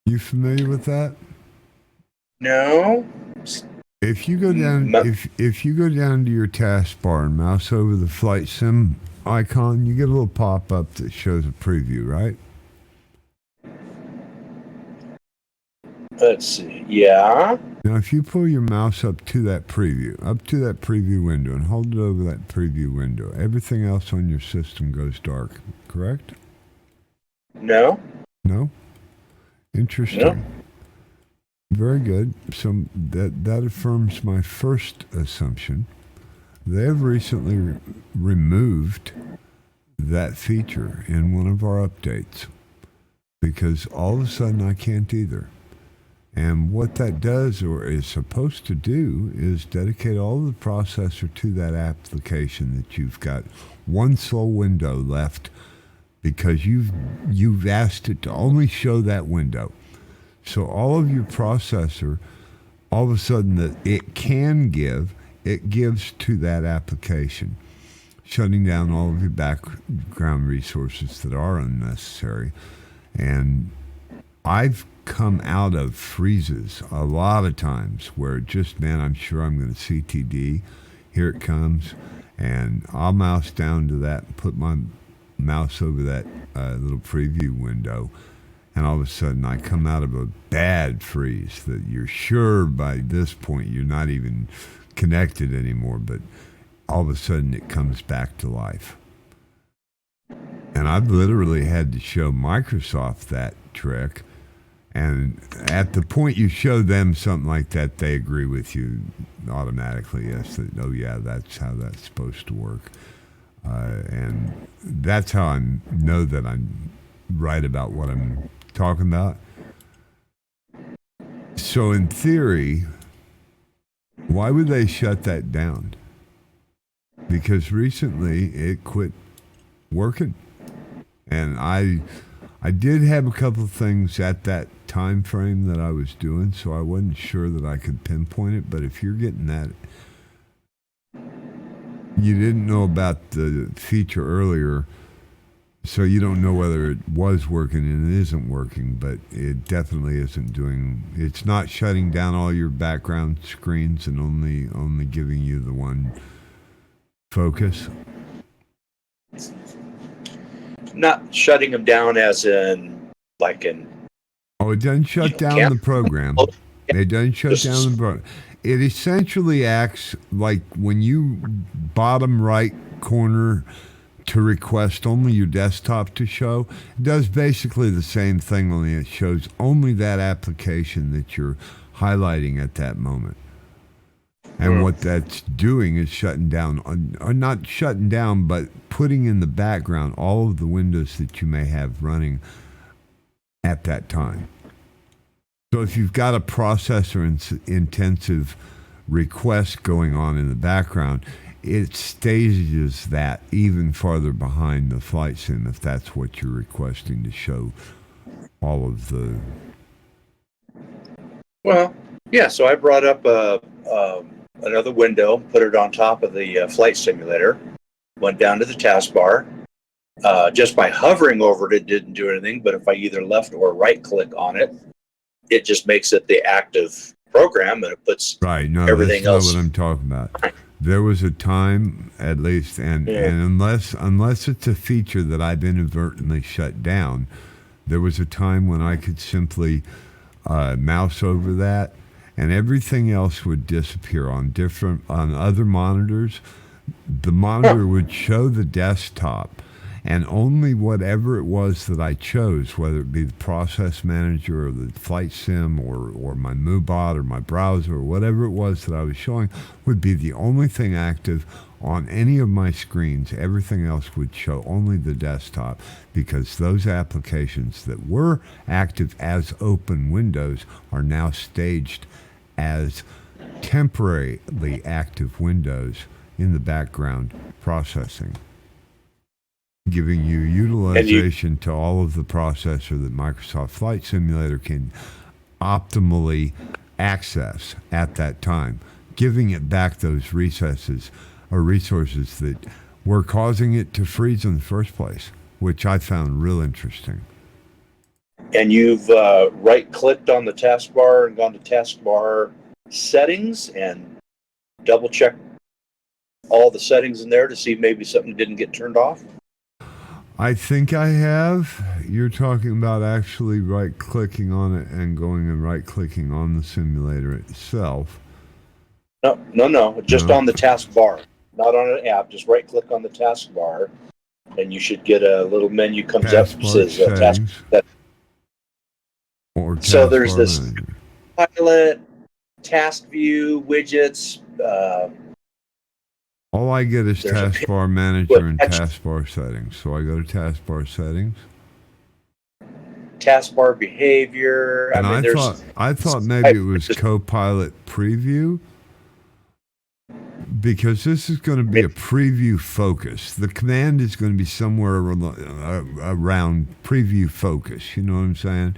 You familiar with that?
No.
If you go down, if you go down to your taskbar and mouse over the flight sim icon, you get a little pop-up that shows a preview, right?
Let's see. Yeah.
Now, if you pull your mouse up to that preview window, and hold it over that preview window, everything else on your system goes dark, correct?
No.
No? Interesting.
No.
Very good. So that affirms my first assumption. They have recently removed that feature in one of our updates because all of a sudden I can't either. And what that does, or is supposed to do, is dedicate all the processor to that application that you've got one sole window left because you've asked it to only show that window. So all of your processor, all of a sudden that it gives to that application, shutting down all of your background resources that are unnecessary. And I've come out of freezes a lot of times where just, man, I'm sure I'm going to CTD. Here it comes. And I'll mouse down to that and put my mouse over that little preview window. And all of a sudden I come out of a bad freeze that you're sure by this point you're not even connected anymore, but all of a sudden it comes back to life. And I've literally had to show Microsoft that trick. And at the point you show them something like that, they agree with you automatically. Yes, that, oh yeah, that's how that's supposed to work. And that's how I know that I'm right about what I'm talking about. So in theory, why would they shut that down? Because recently it quit working. And I did have a couple of things at that time frame that I was doing, so I wasn't sure that I could pinpoint it. But if you're getting that, you didn't know about the feature earlier, so you don't know whether it was working and it isn't working, but it definitely isn't doing, it's not shutting down all your background screens and only giving you the one focus.
Not shutting them down as in, like in...
Oh, it doesn't shut down the program. It doesn't shut down the program. It essentially acts like when you bottom right corner to request only your desktop to show, it does basically the same thing, only it shows only that application that you're highlighting at that moment. And what that's doing is shutting down, or not shutting down, but putting in the background all of the windows that you may have running at that time. So if you've got a processor-intensive request going on in the background, it stages that even farther behind the flight sim if that's what you're requesting to show all of the...
Well, yeah, so I brought up another window, put it on top of the flight simulator, went down to the taskbar. Just by hovering over it didn't do anything, but if I either left or right click on it, it just makes it the active program and it puts everything else.
That's not what I'm talking about. There was a time, at least, and unless it's a feature that I've inadvertently shut down, there was a time when I could simply mouse over that and everything else would disappear on other monitors. The monitor would show the desktop, and only whatever it was that I chose, whether it be the process manager or the flight sim or my MooBot or my browser or whatever it was that I was showing, would be the only thing active on any of my screens. Everything else would show only the desktop, because those applications that were active as open windows are now staged as temporarily active windows in the background processing, giving you utilization to all of the processor that Microsoft Flight Simulator can optimally access at that time, giving it back those resources that were causing it to freeze in the first place, which I found real interesting.
And you've right-clicked on the taskbar and gone to taskbar settings and double-checked all the settings in there to see maybe something didn't get turned off?
I think I have. You're talking about actually right-clicking on it and going and right-clicking on the simulator itself.
No. Just on the taskbar, not on an app. Just right-click on the taskbar, and you should get a little menu comes up that says task. So there's this pilot, task view, widgets.
All I get is taskbar manager and taskbar settings. So I go to taskbar settings.
Taskbar behavior.
And I thought maybe it was Copilot preview, because this is going to be a preview focus. The command is going to be somewhere around preview focus. You know what I'm saying?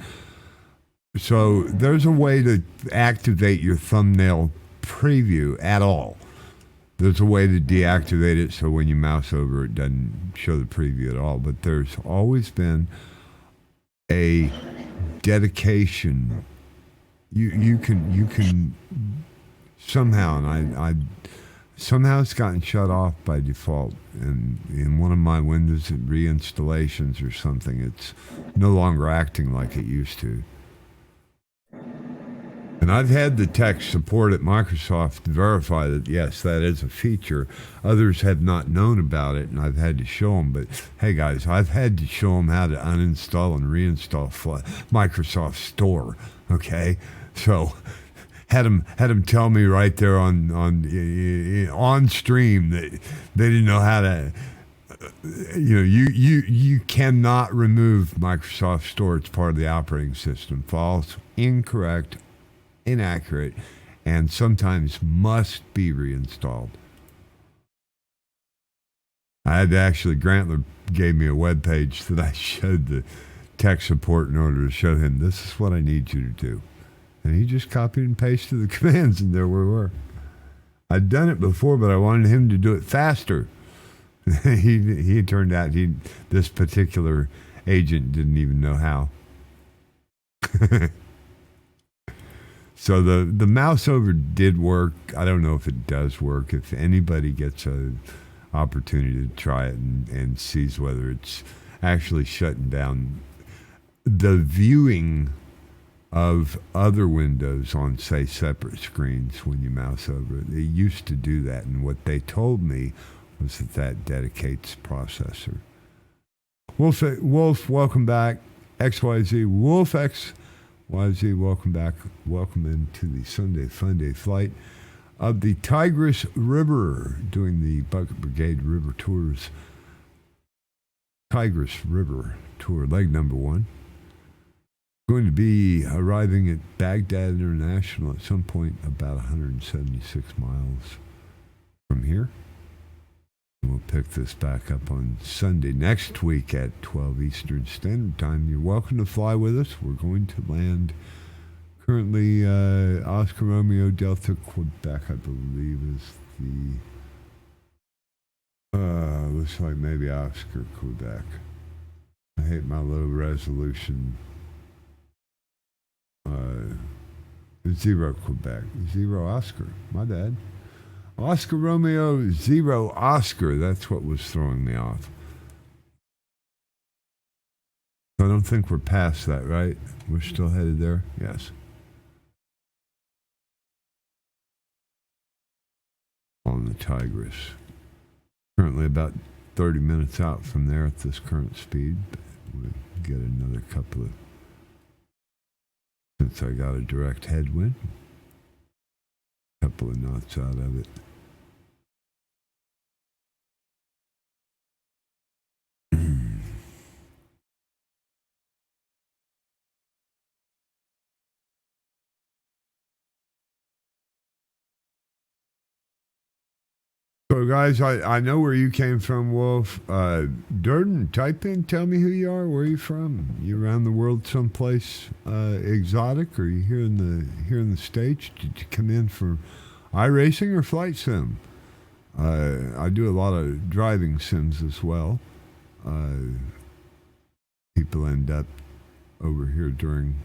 So there's a way to activate your thumbnail preview at all. There's a way to deactivate it so when you mouse over it doesn't show the preview at all. But there's always been a dedication. You can somehow, and I somehow it's gotten shut off by default. And in one of my Windows reinstallations or something, it's no longer acting like it used to. And I've had the tech support at Microsoft verify that, yes, that is a feature. Others have not known about it, and I've had to show them. But, hey, guys, I've had to show them how to uninstall and reinstall Microsoft Store, okay? So had them tell me right there on stream that they didn't know how to. You cannot remove Microsoft Store. It's part of the operating system. False, incorrect, inaccurate, and sometimes must be reinstalled. I had to actually, Grantler gave me a web page that I showed the tech support in order to show him, this is what I need you to do. And he just copied and pasted the commands, and there we were. I'd done it before, but I wanted him to do it faster. He turned out this particular agent didn't even know how. So the mouse over did work. I don't know if it does work. If anybody gets an opportunity to try it and sees whether it's actually shutting down the viewing of other windows on, say, separate screens when you mouse over it. It used to do that, and what they told me was that dedicates processor. Wolf, welcome back. XYZ, Wolf XYZ, welcome back. Welcome into the SunDaY Funday flight of the Tigris River, doing the Bucket Brigade River Tours. Tigris River Tour, leg number 1. Going to be arriving at Baghdad International at some point about 176 miles from here. We'll pick this back up on Sunday next week at 12 Eastern Standard Time. You're welcome to fly with us. We're going to land currently Oscar Romeo Delta Quebec, I believe, is the looks like maybe Oscar Quebec. I hate my low resolution. 0 Quebec, 0 Oscar. My bad. Oscar Romeo 0 Oscar. That's what was throwing me off. I don't think we're past that, right? We're still headed there? Yes. on the Tigris. Currently about 30 minutes out from there at this current speed. But we'll get another couple of, since I got a direct headwind, a couple of knots out of it. So, guys, I know where you came from, Wolf. Durden, type in, tell me who you are. Where are you from? You around the world someplace exotic, or you here in the States? Did you come in for iRacing or flight sim? I do a lot of driving sims as well. People end up over here during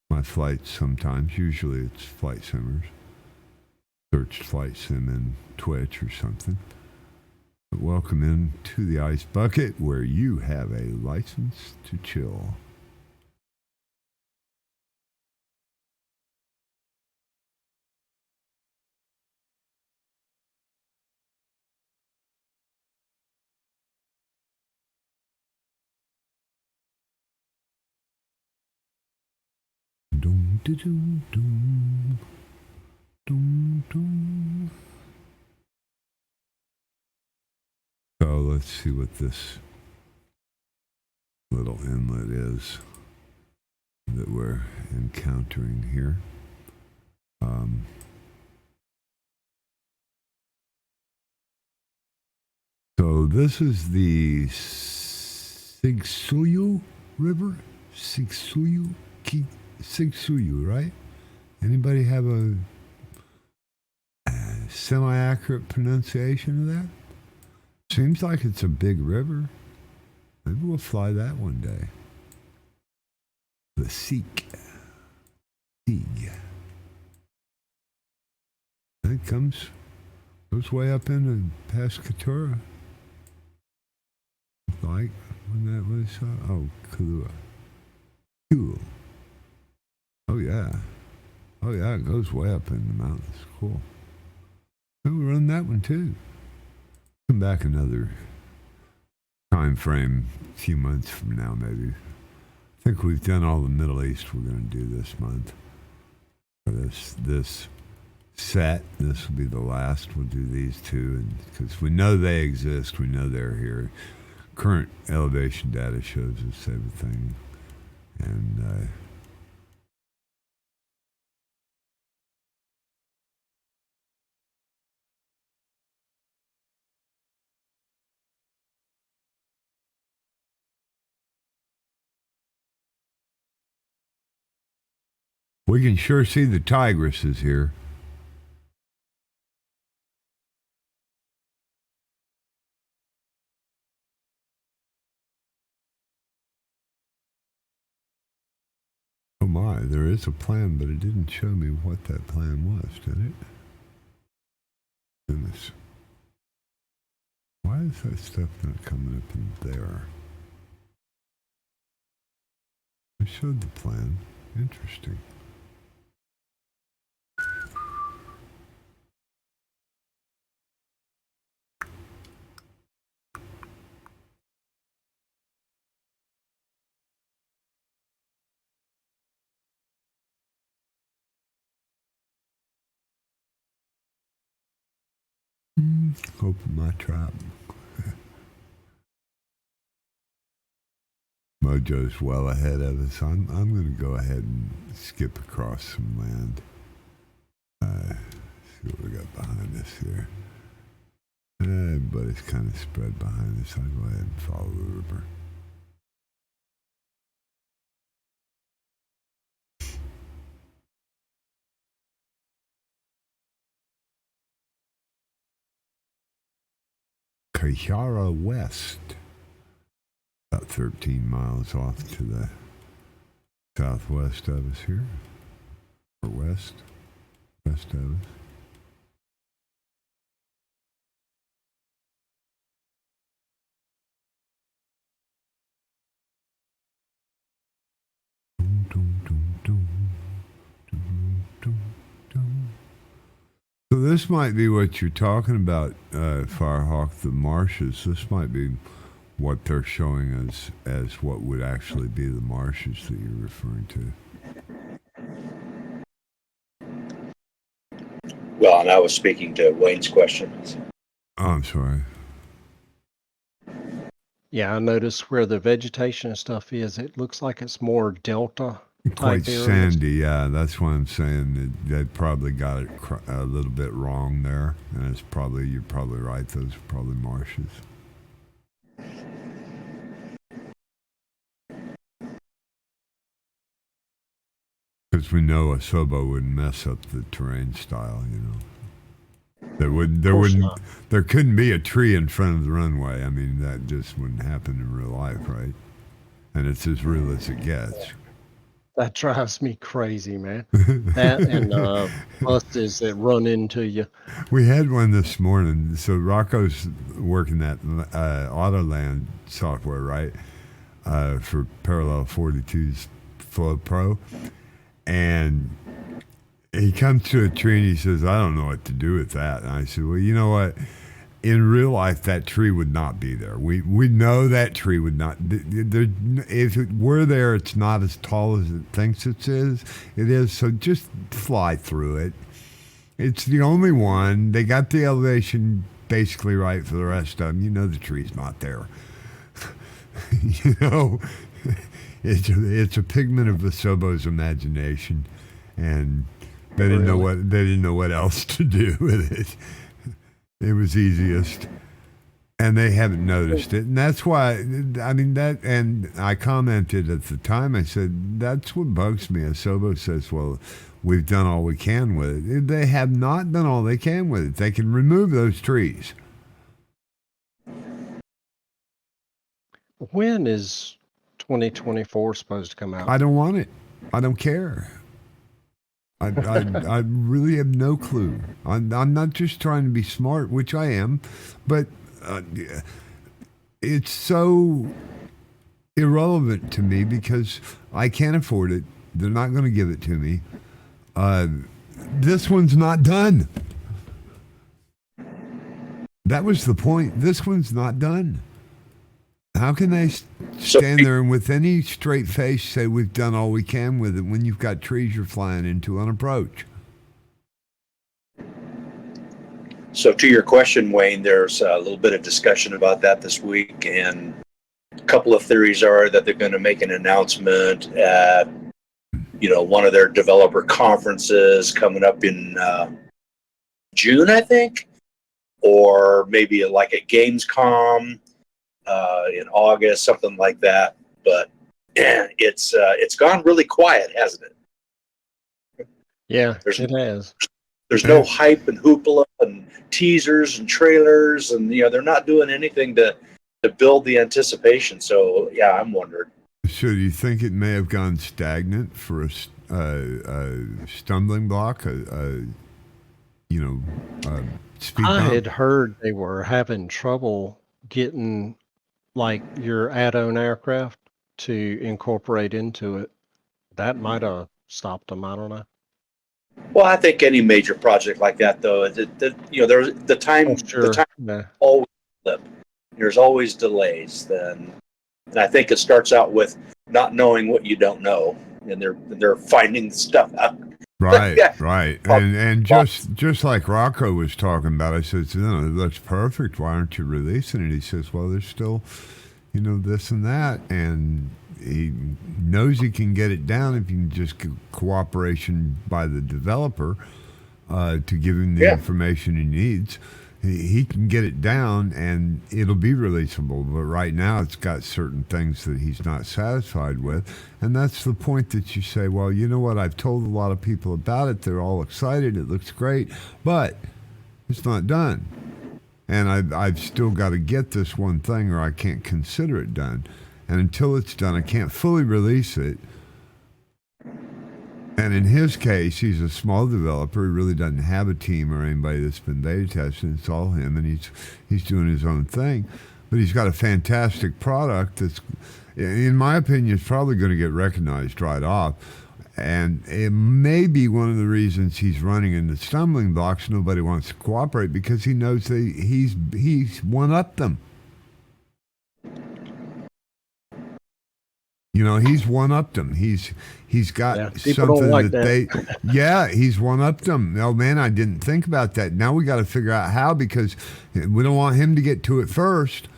my flights sometimes. Usually it's flight simmers. Search flight sim in Twitch or something. But welcome in to the Ice Bucket, where you have a license to chill. Dum, dum, dum, dum, dum. So let's see what this little inlet is that we're encountering here. So this is the Sigsuyu River? Sigsuyu? Sigsuyu, right? Anybody have a semi-accurate pronunciation of that? Seems like it's a big river. Maybe we'll fly that one day. The Sieg. It goes way up into past Katura. Like when that was, Kahlua. Cool. Oh yeah, it goes way up in the mountains. Cool. We'll run that one too. Come back another time frame, a few months from now maybe. I think we've done all the Middle East we're going to do this month. This set, this will be the last. We'll do these two, and because we know they exist, we know they're here. Current elevation data shows us everything, and we can sure see the Tigris is here. Oh my, there is a plan, but it didn't show me what that plan was, did it? Goodness. Why is that stuff not coming up in there? I showed the plan. Interesting. Open my trap. Mojo's well ahead of us. I'm going to go ahead and skip across some land. See what we got behind us here. Everybody's kind of spread behind us. I'll go ahead and follow the river. Kajara West. About 13 miles off to the southwest of us here. Or west of us. So this might be what you're talking about, Firehawk, the marshes. This might be what they're showing as what would actually be the marshes that you're referring to.
Well, and I was speaking to Wayne's questions.
Oh, I'm sorry.
Yeah, I noticed where the vegetation and stuff is. It looks like it's more delta
Quite
type areas.
sandy, yeah. That's why I'm saying that they probably got it a little bit wrong there, and you're probably right. Those are probably marshes. Because we know a Sobo wouldn't mess up the terrain style, you know. There couldn't be a tree in front of the runway. I mean, that just wouldn't happen in real life, right? And it's as real as it gets.
That drives me crazy, man. That and buses that run into you.
We had one this morning. So Rocco's working that Autoland software, right, for Parallel 42's Flow Pro. And he comes to a tree and he says, I don't know what to do with that. And I said, well, you know what? In real life, that tree would not be there. We know that tree would not. If it were there, it's not as tall as it thinks it is. So just fly through it. It's the only one. They got the elevation basically right for the rest of them. You know the tree's not there. You know, it's a pigment of the Sobo's imagination, and they didn't know what else to do with it. It was easiest, and they haven't noticed it, and that's why. I mean that, and I commented at the time. I said that's what bugs me. A Sobo says, "Well, we've done all we can with it." They have not done all they can with it. They can remove those trees.
When is 2024 supposed to come out?
I don't want it. I don't care. I really have no clue. I'm not just trying to be smart, which I am, but it's so irrelevant to me because I can't afford it. They're not going to give it to me. This one's not done. That was the point. This one's not done. How can they stand there and with any straight face say we've done all we can with it when you've got trees you're flying into on approach?
So to your question, Wayne, there's a little bit of discussion about that this week, and a couple of theories are that they're going to make an announcement at, one of their developer conferences coming up in June, I think, or maybe like at Gamescom in August, something like that. But it's gone really quiet, hasn't it?
Yeah, it has.
There's no hype and hoopla and teasers and trailers, and they're not doing anything to build the anticipation. So yeah, I'm wondering.
So do you think it may have gone stagnant for a stumbling block? Speed
I
bump?
had heard they were having trouble getting like your add-on aircraft to incorporate into it. That might have stopped them. I don't know.
Well, I think any major project like that, though, there's the time.
Sure.
The time
Yeah.
always slip. There's always delays. And I think it starts out with not knowing what you don't know, and they're finding stuff out.
Right,
Yeah.
right. And just like Rocco was talking about, I said, it looks perfect. Why aren't you releasing it? He says, well, there's still, this and that. And he knows he can get it down if you can just get cooperation by the developer to give him the information he needs. He can get it down and it'll be releasable. But right now it's got certain things that he's not satisfied with. And that's the point that you say, well, you know what? I've told a lot of people about it. They're all excited. It looks great. But it's not done. And I've still got to get this one thing or I can't consider it done. And until it's done, I can't fully release it. And in his case, he's a small developer. He really doesn't have a team or anybody that's been beta testing. It's all him, and he's doing his own thing. But he's got a fantastic product that's, in my opinion, is probably going to get recognized right off. And it may be one of the reasons he's running into stumbling blocks. Nobody wants to cooperate because he knows that he's one-upped them. You know, he's one-upped them. He's got
people
something
don't like
that they he's one-upped them. Oh man, I didn't think about that. Now we got to figure out how, because we don't want him to get to it first,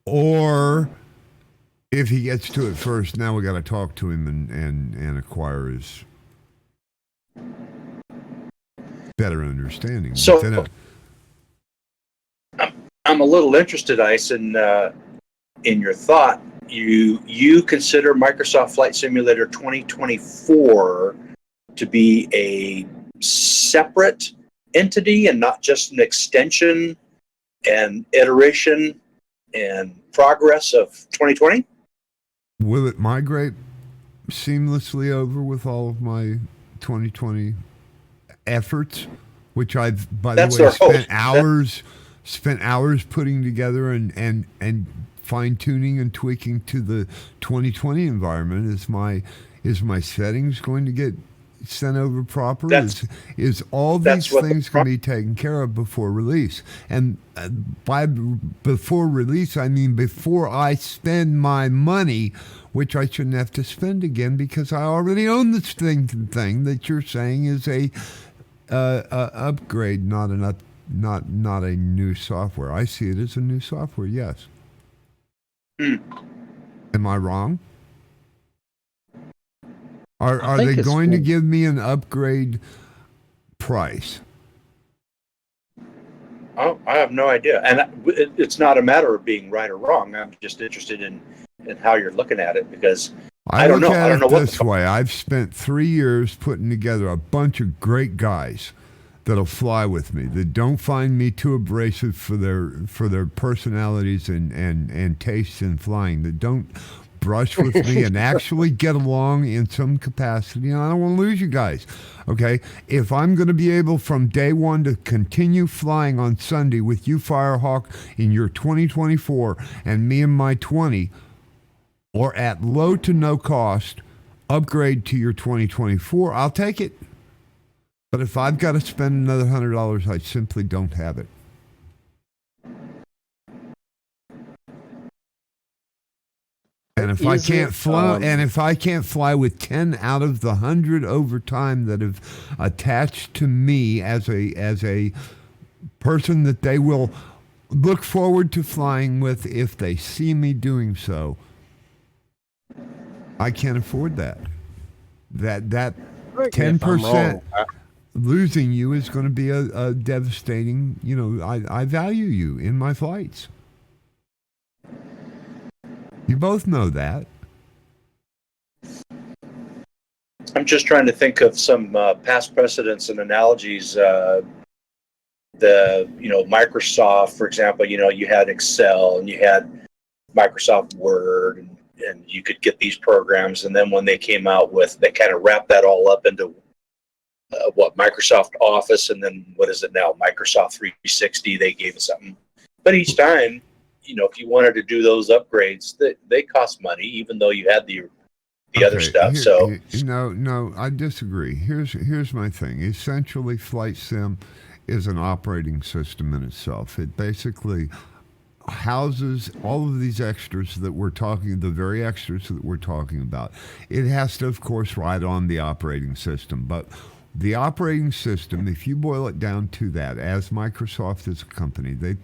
or if he gets to it first, now we got to talk to him and acquire his better understanding.
So I'm a little interested, Ice, in your thought. You consider Microsoft Flight Simulator 2024 to be a separate entity and not just an extension and iteration and progress of 2020?
Will it migrate seamlessly over with all of my 2020 efforts, which I've, by the way, spent hours putting together and fine-tuning and tweaking to the 2020 environment? Is my settings going to get sent over proper? Is all these things going to be taken care of before release? And by before release, I mean before I spend my money, which I shouldn't have to spend again because I already own this thing that you're saying is a upgrade, not a new software. I see it as a new software. Yes. Am I wrong? Are they going to give me an upgrade price?
Oh, I have no idea. And it's not a matter of being right or wrong. I'm just interested in how you're looking at it, because I don't know. I don't know what
this way. I've spent 3 years putting together a bunch of great guys that'll fly with me, that don't find me too abrasive for their personalities and tastes in flying, that don't brush with me and actually get along in some capacity. And I don't want to lose you guys. Okay? If I'm going to be able from day one to continue flying on SunDaY with you, Firehawk, in your 2024 and me in my 20, or at low to no cost, upgrade to your 2024, I'll take it. But if I've got to spend another $100, I simply don't have it. And if I can't fly, with 10 out of the 100 over time that have attached to me as a person that they will look forward to flying with if they see me doing so, I can't afford that. That 10%. Losing you is going to be a devastating, I value you in my flights. You both know that.
I'm just trying to think of some past precedents and analogies. Microsoft, for example, you had Excel and you had Microsoft Word, and you could get these programs. And then when they came out they kind of wrapped that all up into Microsoft Office, and then what is it now? Microsoft 360. They gave us something, but each time, if you wanted to do those upgrades, they cost money, even though you had the other stuff.
No, I disagree. Here's my thing. Essentially, Flight Sim is an operating system in itself. It basically houses all of these extras that we're talking, the very extras that we're talking about. It has to, of course, ride on the operating system, but the operating system, if you boil it down to that, as Microsoft is a company, they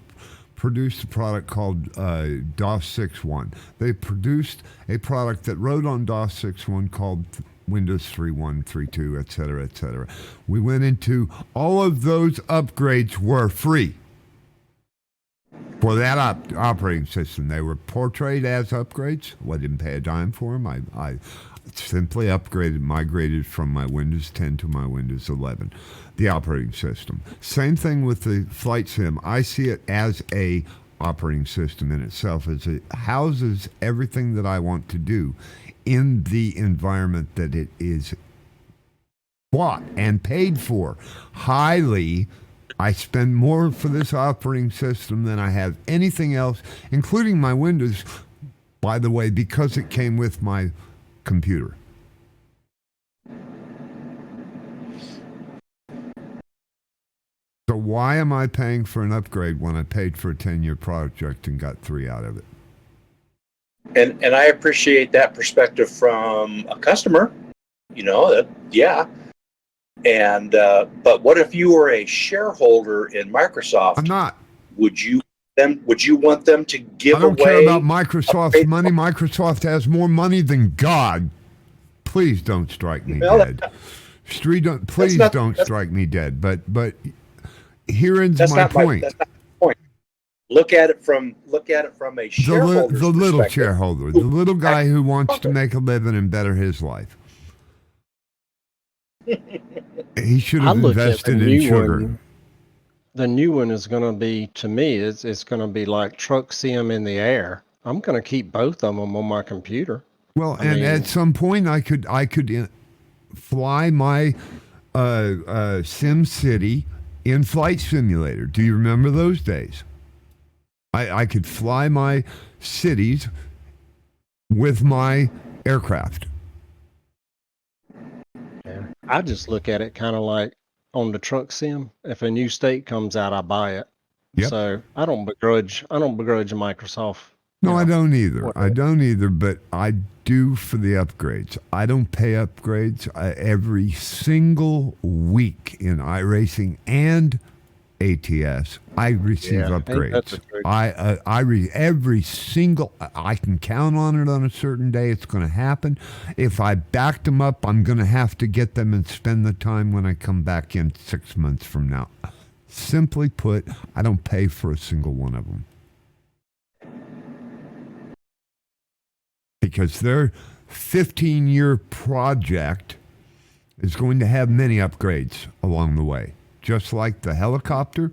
produced a product called DOS 6.1. They produced a product that rode on DOS 6.1 called Windows 3.1, 3.2, et cetera, et cetera. We went into all of those upgrades were free for that operating system. They were portrayed as upgrades. Well, I didn't pay a dime for them. I simply migrated from my Windows 10 to my Windows 11, the operating system. Same thing with the Flight Sim. I see it as a operating system in itself, as it houses everything that I want to do in the environment that it is bought and paid for. I spend more for this operating system than I have anything else, including my Windows, by the way, because it came with my computer. why am I paying for an upgrade when I paid for a 10-year project and got 3 out of it?
And I appreciate that perspective from a customer. Yeah. And but what if you were a shareholder in Microsoft?
I'm not.
Would you want them to give away?
I don't care about Microsoft's money. Microsoft has more money than God. Please don't strike me dead. Please don't strike me dead. But here's my point.
That's not my point. Look at it from a shareholder's
the little
perspective.
shareholder, the little guy who wants to make a living and better his life. He should have invested in sugar.
The new one is going to be, to me, it's going to be like truck sim in the air. I'm going to keep both of them on my computer.
Well, at some point, I could fly my Sim City in Flight Simulator. Do you remember those days? I could fly my cities with my aircraft.
Yeah. I just look at it kind of like on the truck sim. If a new state comes out, I buy it.
Yep.
So I don't begrudge Microsoft.
No, I don't either. But I do for the upgrades. I don't pay upgrades every single week in iRacing and ATS. I receive upgrades. Every single. I can count on it on a certain day. It's going to happen. If I backed them up, I'm going to have to get them and spend the time when I come back in 6 months from now. Simply put, I don't pay for a single one of them. Because their 15-year project is going to have many upgrades along the way. Just like the helicopter,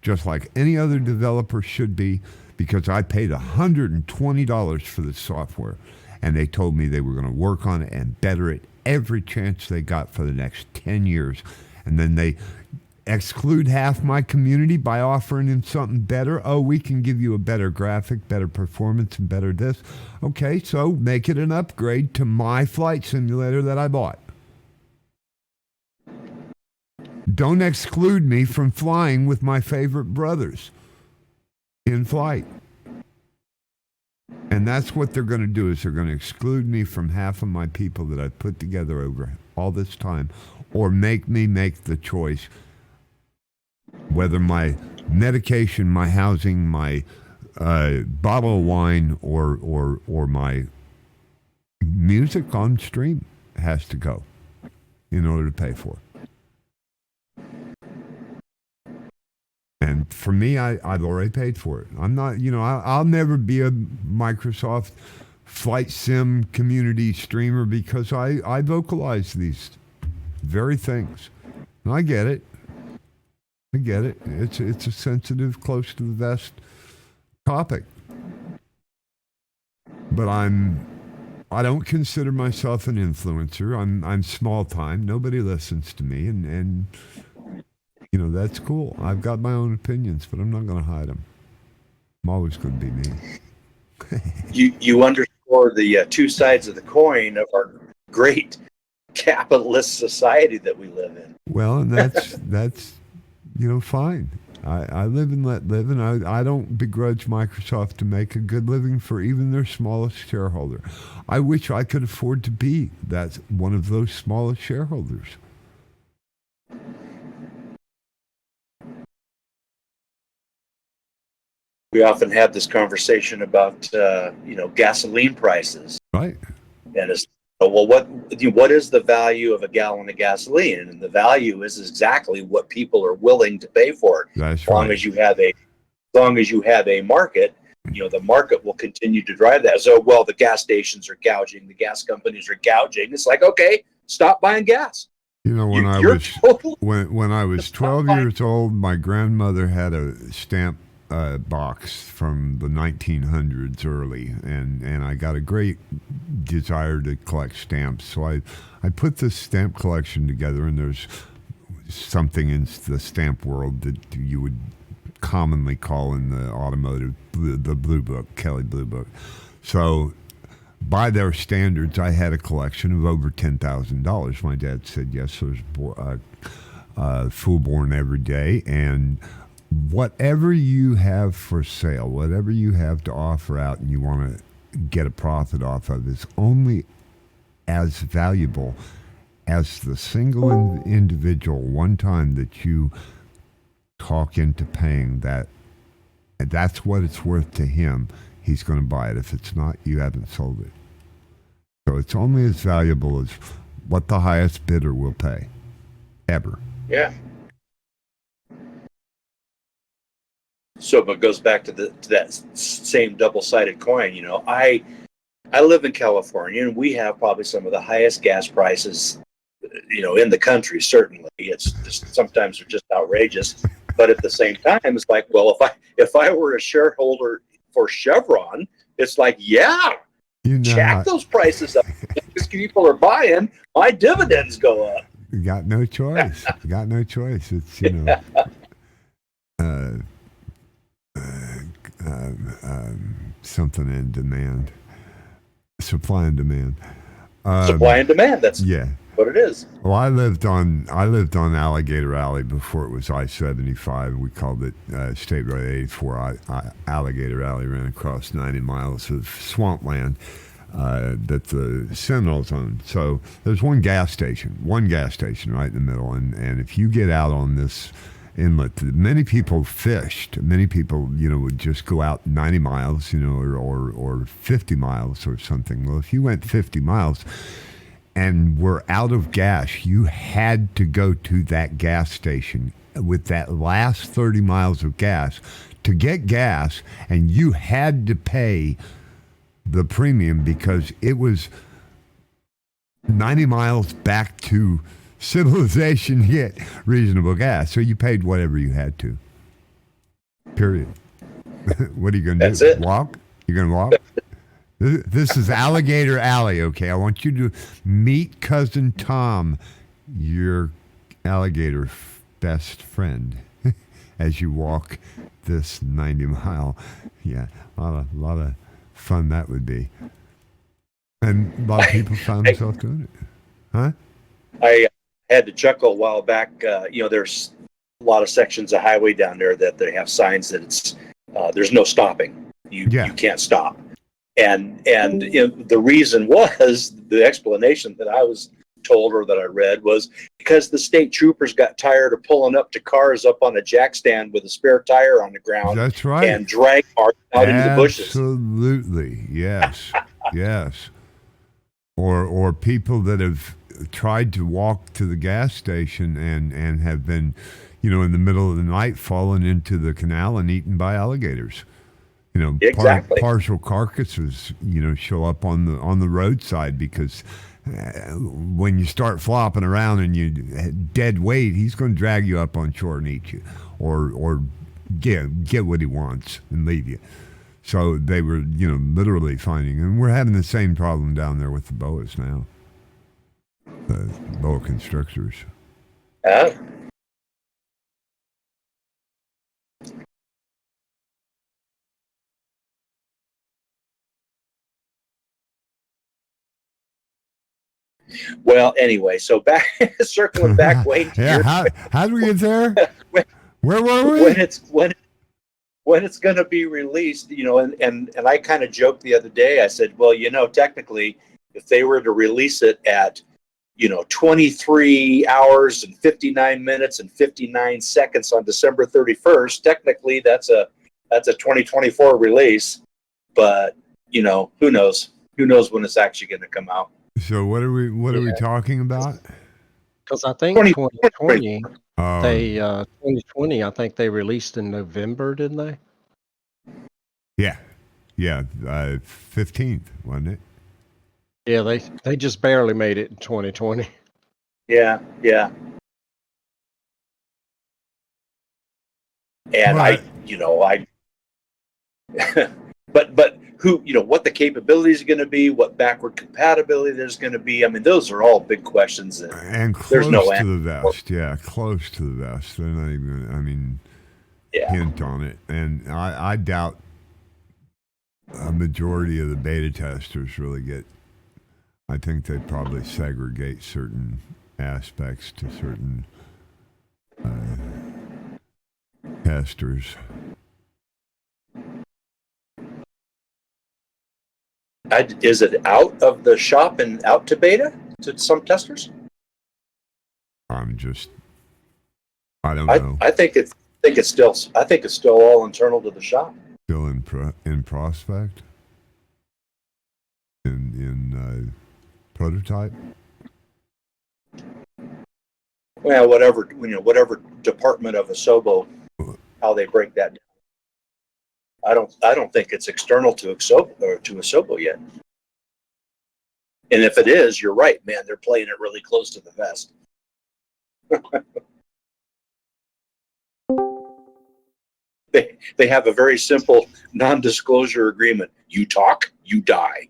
just like any other developer should be, because I paid $120 for the software, and they told me they were going to work on it and better it every chance they got for the next 10 years. And then they exclude half my community by offering them something better. Oh, we can give you a better graphic, better performance, and better this. Okay, so make it an upgrade to my flight simulator that I bought. Don't exclude me from flying with my favorite brothers in flight. And that's what they're going to do, is they're going to exclude me from half of my people that I've put together over all this time, or make me make the choice whether my medication, my housing, my bottle of wine, or my music on stream has to go in order to pay for it. And for me, I've already paid for it. I'm not, I'll never be a Microsoft flight sim community streamer because I vocalize these very things. And I get it. It's a sensitive, close to the vest topic. But I don't consider myself an influencer. I'm small time. Nobody listens to me, and that's cool. I've got my own opinions, but I'm not going to hide them. I'm always going to be me.
You underscore the two sides of the coin of our great capitalist society that we live in.
Well, and that's fine. I live and let live, and I don't begrudge Microsoft to make a good living for even their smallest shareholder. I wish I could afford to be one of those smallest shareholders.
We often have this conversation about gasoline prices,
right?
And it's what is the value of a gallon of gasoline? And the value is exactly what people are willing to pay for it.
That's
as long
right.
as you have a market, the market will continue to drive that. So, the gas stations are gouging, the gas companies are gouging. It's like, okay, stop buying gas.
When I was 12 years old, my grandmother had a stamp box from the 1900s early, and I got a great desire to collect stamps. So I put this stamp collection together, and there's something in the stamp world that you would commonly call in the automotive the Blue Book, Kelly Blue Book. So by their standards, I had a collection of over $10,000. My dad said yes. There's full born every day. And whatever you have for sale, whatever you have to offer out and you want to get a profit off of is only as valuable as the single individual one time that you talk into paying that. And that's what it's worth to him. He's going to buy it. If it's not, you haven't sold it. So it's only as valuable as what the highest bidder will pay, ever.
Yeah. So it goes back to that same double-sided coin. You know, I live in California, and we have probably some of the highest gas prices, you know, in the country. Certainly, it's just, sometimes they're just outrageous. But at the same time, it's like, well, if I were a shareholder for Chevron, it's like, yeah,
You know,
jack those prices up. Because people are buying, my dividends go up.
you got no choice. You got no choice. It's, you know, something in demand, supply and demand.
Supply and demand. That's
Yeah.
what it is.
Well, I lived on Alligator Alley before it was I-75. We called it State Road 84. Alligator Alley ran across 90 miles of swampland that the Seminoles owned. So there's one gas station right in the middle. And if you get out on this inlet, many people fished. Many people, you know, would just go out 90 miles, you know, or 50 miles or something. Well, if you went 50 miles and were out of gas, you had to go to that gas station with that last 30 miles of gas to get gas, and you had to pay the premium because it was 90 miles back to civilization to get reasonable gas. So you paid whatever you had to. Period. What are you going to do?
That's it.
Walk? You're going to walk? This is Alligator Alley, okay? I want you to meet Cousin Tom, your alligator best friend, as you walk this 90-mile. Yeah, a lot of fun that would be. And a lot of people found themselves doing it. Huh?
I had to chuckle a while back. You know, there's a lot of sections of highway down there that they have signs that it's there's no stopping. You can't stop. And you know, the reason was, the explanation that I was told or that I read was because the state troopers got tired of pulling up to cars up on a jack stand with a spare tire on the ground.
That's right.
And drag cars out into the bushes.
Absolutely. Yes. Yes. Or people that have tried to walk to the gas station and have been, you know, in the middle of the night fallen into the canal and eaten by alligators. You know,
Exactly.
partial carcasses, you know, show up on the roadside because when you start flopping around and you dead weight, he's going to drag you up on shore and eat you, or get what he wants and leave you. So they were, you know, literally finding, and we're having the same problem down there with the boas now, the boa constrictors.
Well, anyway, so back circling back, Wayne. To
Yeah,
your-
how did we get there? Where were we?
when it's going to be released, you know, and I kind of joked the other day. I said, well, you know, technically, if they were to release it at, you know, 23 hours and 59 minutes and 59 seconds on December 31st, technically that's a 2024 release. But, you know, who knows? Who knows when it's actually going to come out?
So what are we talking about?
Because I think 2020, they 2020, I think they released in November, didn't they?
Yeah, 15th, wasn't it?
Yeah, they just barely made it in 2020.
Yeah. And but who, you know, what the capabilities are going to be, what backward compatibility there's going to be. I mean, those are all big questions.
And close
there's no
to the vest. Yeah, close to the vest. They're not even, I mean, hint on it. And I doubt a majority of the beta testers really get, I think they probably segregate certain aspects to certain testers.
Is it out of the shop and out to beta to some testers?
I don't know.
I think it's still all internal to the shop.
Still in prospect? In prototype?
Well, whatever department of Asobo, how they break that down. I don't think it's external to Asobo yet. And if it is, you're right, man. They're playing it really close to the vest. They have a very simple non-disclosure agreement. You talk, you die.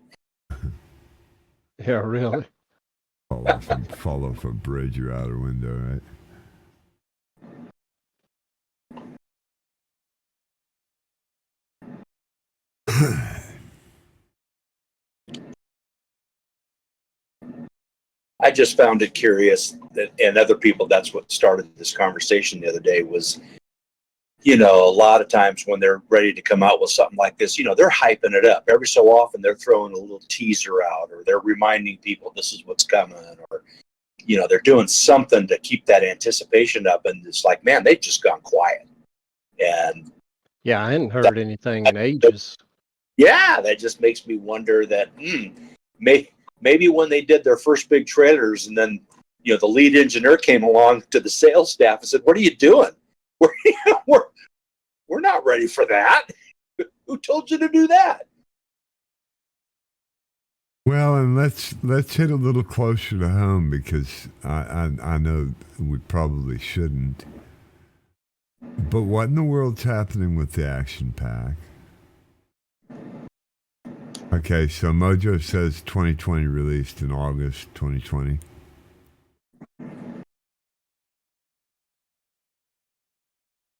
Yeah, really.
Fall off a bridge or out a window, right?
I just found it curious that, and other people, that's what started this conversation the other day was, a lot of times when they're ready to come out with something like this, they're hyping it up. Every so often they're throwing a little teaser out, or they're reminding people this is what's coming, or, they're doing something to keep that anticipation up. And it's like, man, they've just gone quiet. And
yeah, I hadn't heard anything in ages.
Yeah, that just makes me wonder that maybe when they did their first big trailers, and then the lead engineer came along to the sales staff and said, "What are you doing? We're not ready for that. Who told you to do that?"
Well, and let's hit a little closer to home, because I know we probably shouldn't. But what in the world's happening with the action pack? Okay, so Mojo says 2020 released in August 2020.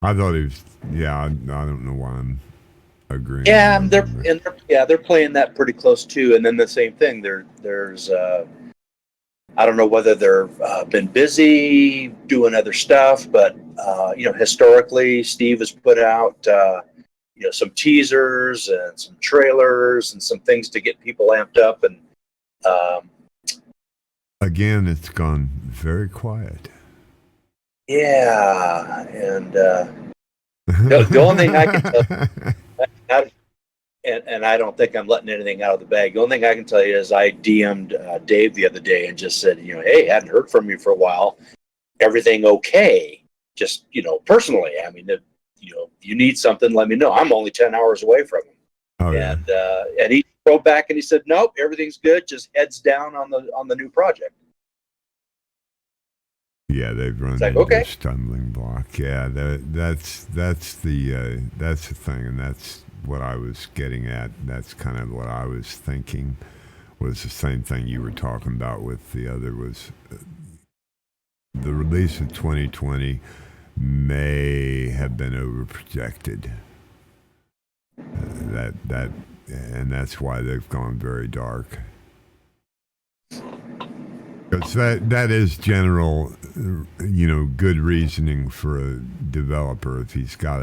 I thought he was. Yeah, I don't know why I'm agreeing.
Yeah, they're playing that pretty close too. And then the same thing. There's I don't know whether they're been busy doing other stuff, but historically, Steve has put out some teasers and some trailers and some things to get people amped up. And
again, it's gone very quiet.
Yeah, and the only thing I can tell, and I don't think I'm letting anything out of the bag. The only thing I can tell you is I DM'd Dave the other day and just said, hey, hadn't heard from you for a while. Everything okay? Just personally. I mean, if you need something, let me know. I'm only 10 hours away from him.
Oh, yeah.
And he wrote back and he said, nope, everything's good. Just heads down on the new project.
Yeah, they've run
like,
into a stumbling block. Yeah, that's the thing, and that's what I was getting at. That's kind of what I was thinking. Was the same thing you were talking about with the other, was the release of 2020 may have been overprojected. And that's why they've gone very dark. Because that is general, good reasoning for a developer. If he's got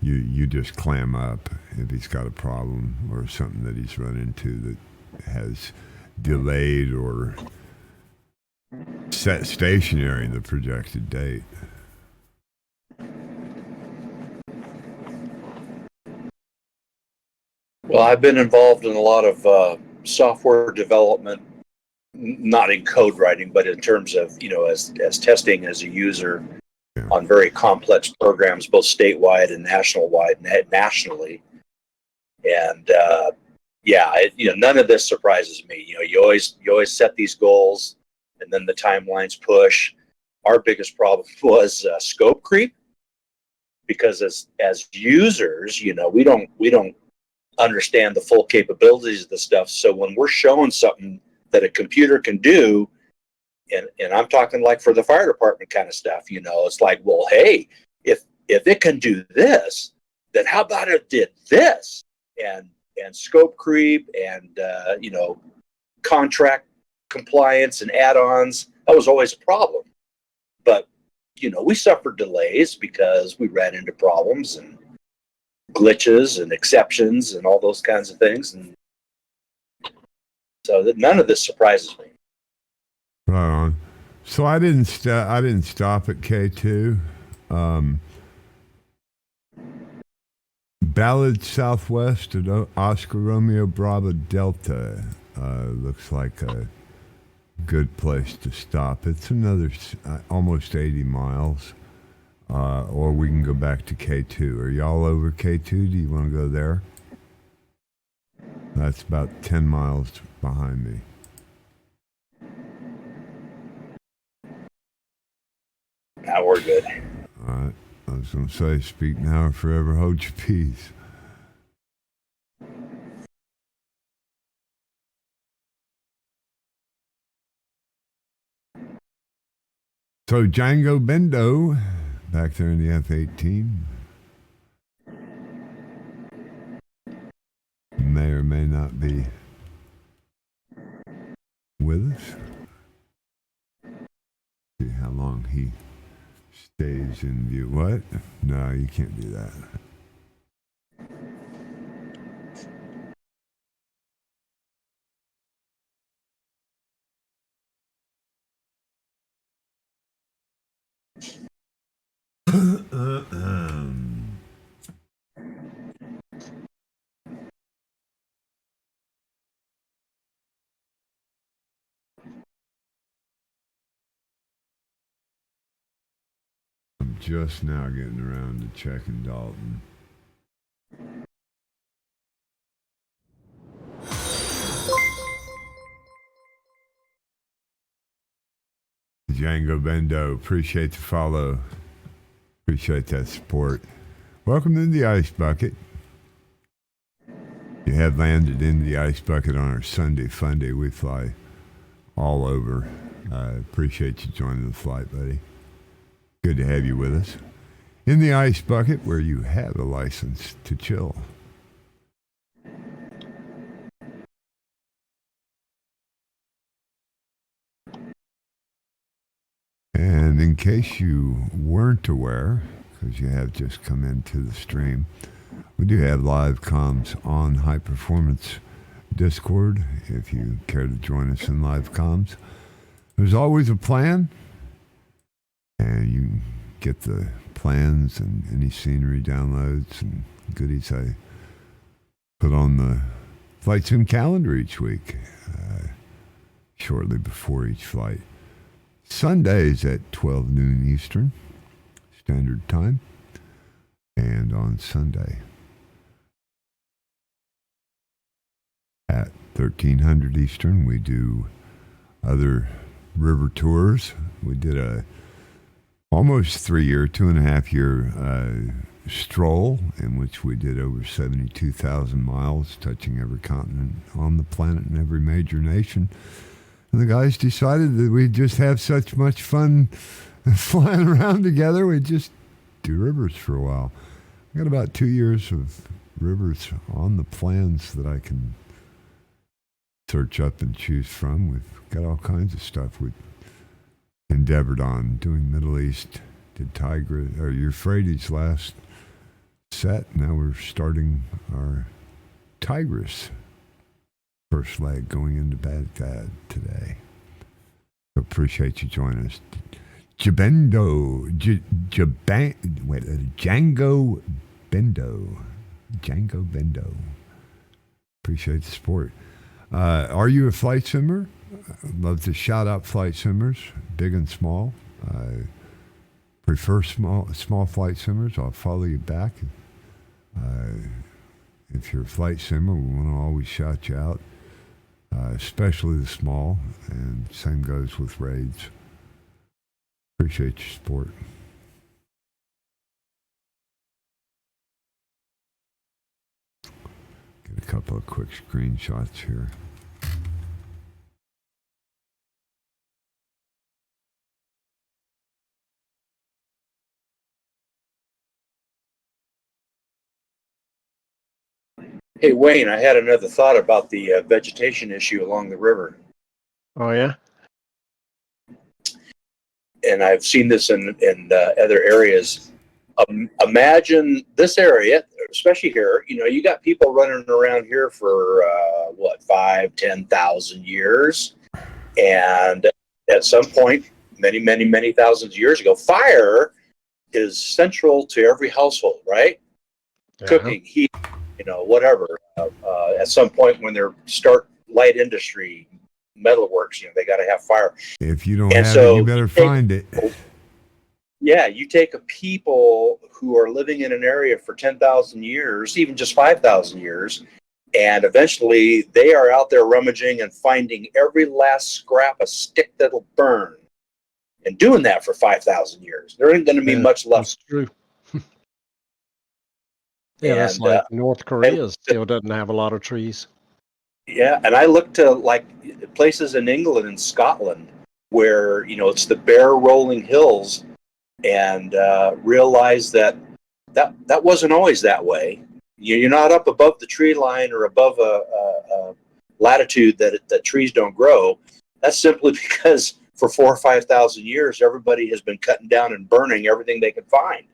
you just clam up if he's got a problem or something that he's run into that has delayed or set stationary the projected date.
Well, I've been involved in a lot of software development, not in code writing, but in terms of, as testing as a user on very complex programs, both statewide and nationally. And none of this surprises me. You always set these goals, and then the timelines push. Our biggest problem was scope creep, because as users, we don't understand the full capabilities of the stuff. So when we're showing something that a computer can do, and I'm talking like for the fire department kind of stuff, it's like, well, hey, if it can do this, then how about it did this? And scope creep and contract compliance and add-ons, that was always a problem. But we suffered delays because we ran into problems and glitches and exceptions and all those kinds of things. And so that none of this surprises me.
Right on. So I didn't stop at K2. Ballad Southwest at Oscar Romeo Bravo Delta looks like a good place to stop. It's another almost 80 miles. Or we can go back to K2. Are y'all over K2? Do you want to go there? That's about 10 miles behind me.
Now we're good.
All right. I was going to say, speak now or forever hold your peace. So Django Bendo, back there in the F-18, may or may not be with us. See how long he stays in view. What? No, you can't do that. I'm just now getting around to checking Dalton. Django Bendo, appreciate the follow. Appreciate that support. Welcome to the Ice Bucket. You have landed in the Ice Bucket on our Sunday Fun Day. We fly all over. I appreciate you joining the flight, buddy. Good to have you with us. In the Ice Bucket, where you have a license to chill. And in case you weren't aware, because you have just come into the stream, we do have live comms on High Performance Discord if you care to join us in live comms. There's always a plan, and you can get the plans and any scenery downloads and goodies I put on the Flight Sim calendar each week, shortly before each flight. Sundays at 12 noon Eastern Standard Time, and on Sunday at 1300 Eastern, we do other river tours. We did a almost 2.5 year stroll in which we did over 72,000 miles, touching every continent on the planet and every major nation. And the guys decided that we'd just have such much fun flying around together, we'd just do rivers for a while. I got about 2 years of rivers on the plans that I can search up and choose from. We've got all kinds of stuff we've endeavored on, doing Middle East, did Tigris, or Euphrates last set. Now we're starting our Tigris first leg going into Baghdad today. So appreciate you joining us. Django Bendo. Appreciate the support. Are you a flight simmer? I'd love to shout out flight simmers, big and small. I prefer small flight simmers. I'll follow you back. If you're a flight simmer, we want to always shout you out. Especially the small, and same goes with raids. Appreciate your support. Get a couple of quick screenshots here.
Hey, Wayne, I had another thought about the vegetation issue along the river.
Oh, yeah?
and I've seen this in other areas. Imagine this area, especially here. You got people running around here for 5,000-10,000 years, and at some point, many thousands of years ago, fire is central to every household, right?
Yeah.
Cooking, heat, whatever. At some point, when they start light industry, metalworks, they got to have fire.
If you don't have it, you better find it.
Yeah, you take a people who are living in an area for 10,000 years, even just 5,000 years, and eventually they are out there rummaging and finding every last scrap of stick that'll burn, and doing that for 5,000 years. There ain't going to be much left.
That's true. Yeah, that's
And,
like North Korea still doesn't have a lot of trees.
Yeah, and I look to like places in England and Scotland where it's the bare rolling hills, and realize that wasn't always that way. You're not up above the tree line or above a latitude that trees don't grow. That's simply because for 4,000 or 5,000 years, everybody has been cutting down and burning everything they could find.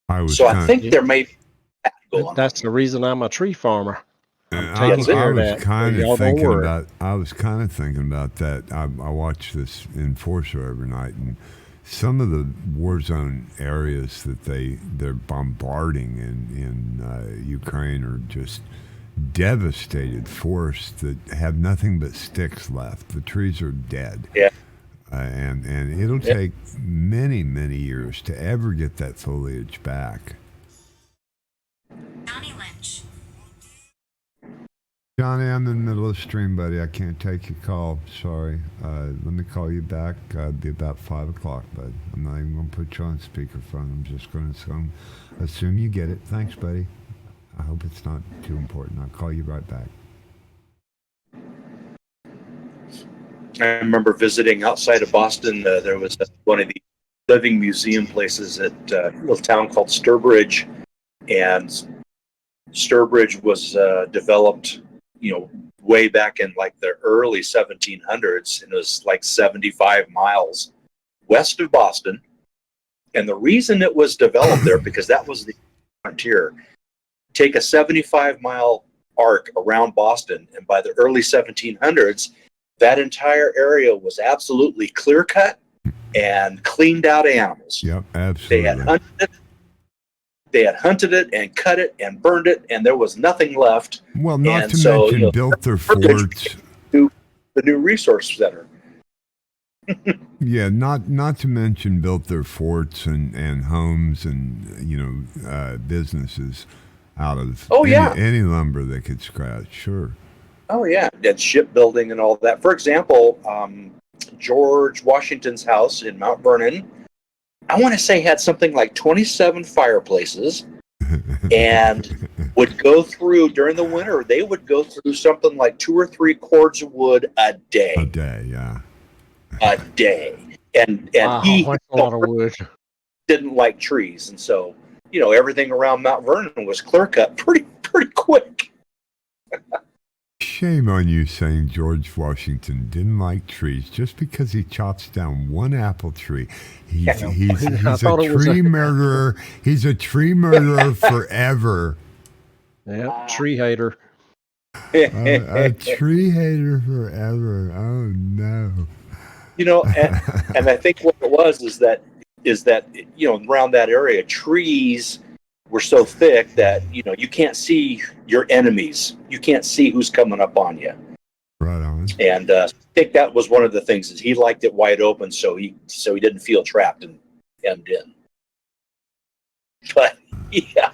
I think there may be that going on.
That's the reason I'm a tree farmer.
I was kind of thinking about that. I watch this Enforcer every night, and some of the war zone areas that they're bombarding in Ukraine are just devastated forests that have nothing but sticks left. The trees are dead.
Yeah.
And it'll take many years to ever get that foliage back.
Johnny Lynch.
Johnny, I'm in the middle of the stream, buddy. I can't take your call. Sorry. Let me call you back. It'll be about 5 o'clock, bud. I'm not even going to put you on speakerphone. I'm just going to assume you get it. Thanks, buddy. I hope it's not too important. I'll call you right back.
I remember visiting outside of Boston. There was one of the living museum places at a little town called Sturbridge, and Sturbridge was developed, way back in like the early 1700s, and it was like 75 miles west of Boston. And the reason it was developed there, because that was the frontier. Take a 75-mile arc around Boston, and by the early 1700s, that entire area was absolutely clear-cut and cleaned out animals.
Yep, absolutely.
They had hunted it and cut it and burned it, and there was nothing left.
Well, not to mention built their forts.
The new resource center.
Yeah, not to mention built their forts and homes and businesses out of any lumber they could scratch. Sure.
Oh yeah, and shipbuilding and all that. For example, George Washington's house in Mount Vernon, I want to say had something like 27 fireplaces, and would go through during the winter. They would go through something like 2 or 3 cords of wood a day.
A day, yeah.
A day, and
wow,
he
that's a lot of wood.
Didn't like trees, and so everything around Mount Vernon was clear cut pretty quick.
Shame on you saying George Washington didn't like trees just because he chops down one apple tree. He's a tree murderer. He's a tree murderer forever.
Yeah, tree hater.
A tree hater forever. Oh no.
And I think what it was is that around that area, trees were so thick that you can't see your enemies. You can't see who's coming up on you.
Right on.
And I think that was one of the things, is he liked it wide open, so he didn't feel trapped and hemmed in. But yeah.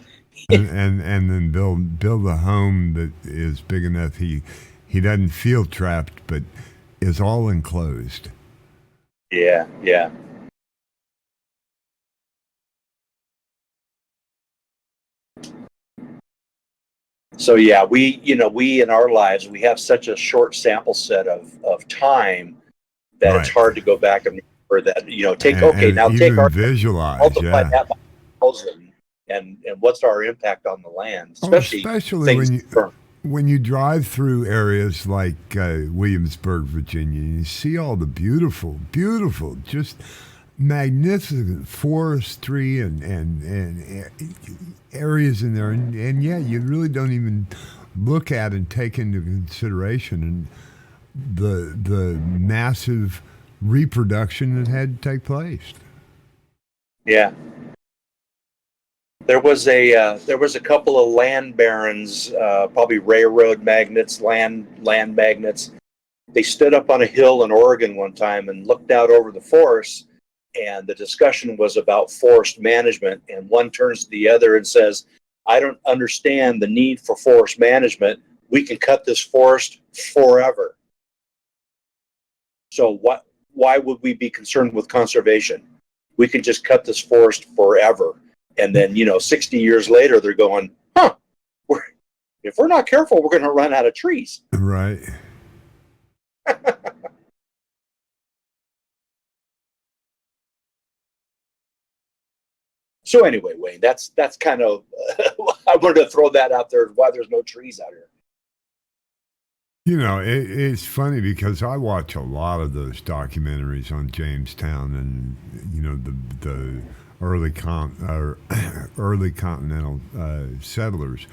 and then build a home that is big enough he doesn't feel trapped, but is all enclosed.
Yeah. So yeah, we in our lives, we have such a short sample set of time that it's hard to go back and remember that. Take our
visualize,
multiply that by 1,000, and what's our impact on the land, especially
when you when you drive through areas like Williamsburg, Virginia, you see all the beautiful, beautiful, just magnificent forestry and areas in there, and yeah, you really don't even look at and take into consideration and the massive reproduction that had to take place.
Yeah. There was a couple of land barons, probably railroad magnates, land magnates. They stood up on a hill in Oregon one time and looked out over the forest, and the discussion was about forest management. And one turns to the other and says, "I don't understand the need for forest management. We can cut this forest forever. So why would we be concerned with conservation? We can just cut this forest forever." And then, 60 years later, they're going, if we're not careful, we're going to run out of trees.
Right.
So anyway, Wayne, that's kind of, I wanted to throw that out there, why there's no trees out here.
It's funny because I watch a lot of those documentaries on Jamestown and, the early continental settlers.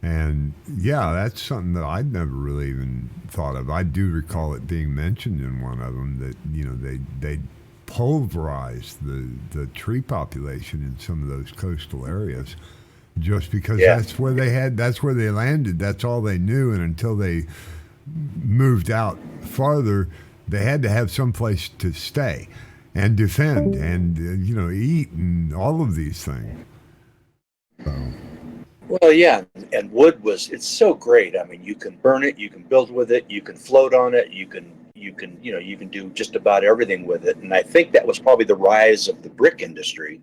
And yeah, that's something that I'd never really even thought of. I do recall it being mentioned in one of them that, they pulverized the tree population in some of those coastal areas just because that's where they landed. That's all they knew. And until they moved out farther, they had to have some place to stay and defend and eat and all of these things. So.
Well, yeah, and wood it's so great. I mean, you can burn it, you can build with it, you can float on it, you can do just about everything with it. And I think that was probably the rise of the brick industry.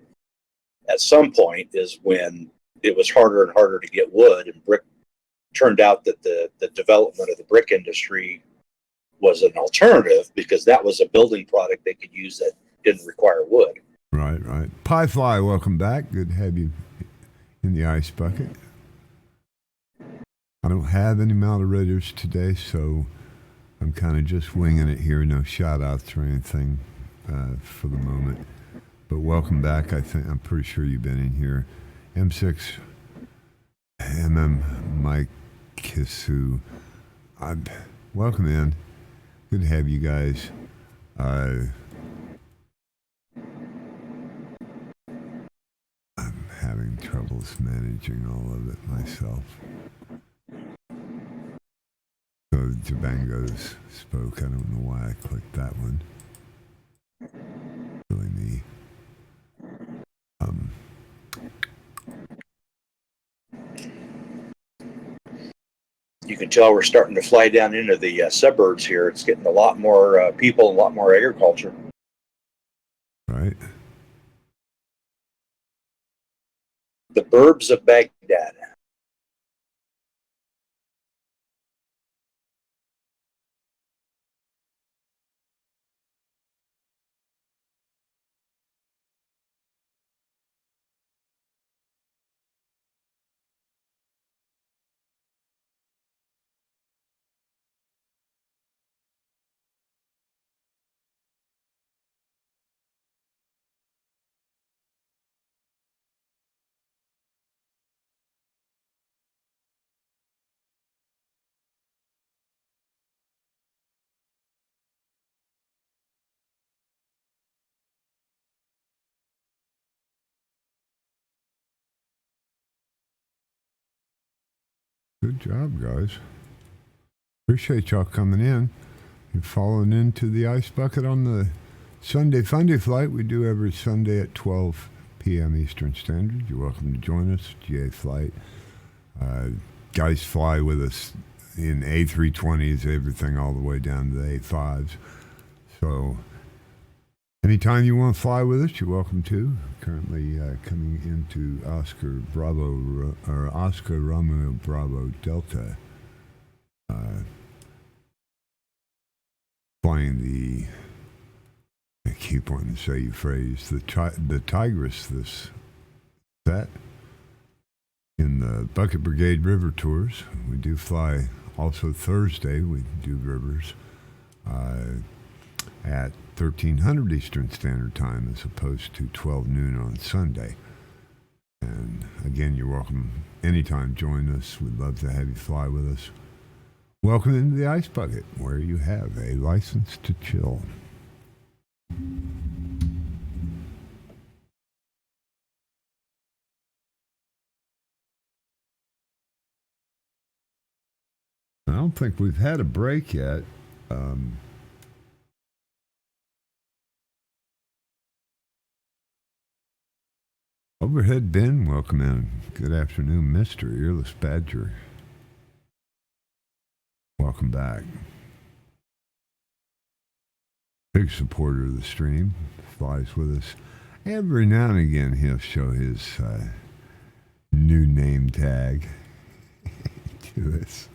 At some point is when it was harder and harder to get wood, and brick turned out that the development of the brick industry was an alternative because that was a building product they could use that didn't require wood.
Right. Pie Fly, welcome back. Good to have you in the ice bucket. I don't have any moderators today, so I'm kind of just winging it here. No shout outs or anything for the moment. But welcome back. I'm pretty sure you've been in here. M6 Mike Kisu. Welcome in. Good to have you guys. I'm having troubles managing all of it myself. So Jabango's spoke. I don't know why I clicked that one. Really me.
You can tell we're starting to fly down into the suburbs here. It's getting a lot more people, a lot more agriculture.
Right.
The burbs of Baghdad.
Good job, guys. Appreciate y'all coming in. You're falling into the ice bucket on the Sunday Funday flight we do every Sunday at 12 p.m. Eastern Standard. You're welcome to join us. GA flight. Guys fly with us in A320s, everything all the way down to the A5s. So anytime you want to fly with us, you're welcome to. Currently coming into Oscar Romeo Bravo Delta. Flying the, I keep wanting to say you phrase, the Tigris, that in the Bucket Brigade River Tours. We do fly also Thursday. We do rivers at 1300 Eastern Standard Time as opposed to 12 noon on Sunday. And again, you're welcome anytime. Join us. We'd love to have you fly with us. Welcome into the Ice Bucket, where you have a license to chill. I don't think we've had a break yet. Overhead Ben, welcome in. Good afternoon, Mr. Earless Badger. Welcome back. Big supporter of the stream. Flies with us. Every now and again he'll show his new name tag to us.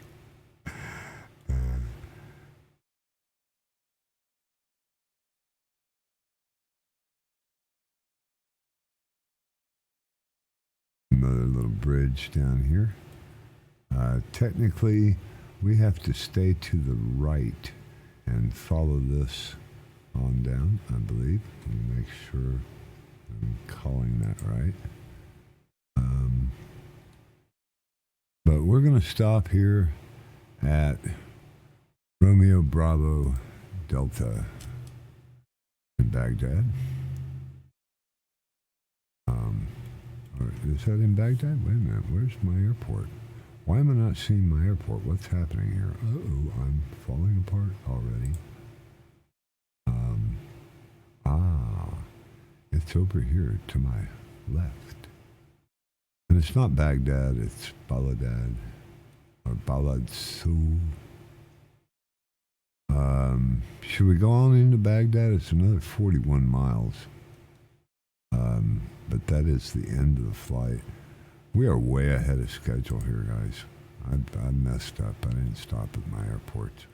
Another little bridge down here. Technically, we have to stay to the right and follow this on down, I believe. Let me make sure I'm calling that right. But we're going to stop here at Romeo Bravo Delta in Baghdad. Is that in Baghdad? Wait a minute. Where's my airport? Why am I not seeing my airport? What's happening here? Uh-oh, I'm falling apart already. It's over here to my left. And it's not Baghdad, it's Baladad. Or Baladsu. Should we go on into Baghdad? It's another 41 miles. But that is the end of the flight. We are way ahead of schedule here, guys. I messed up. I didn't stop at my airport.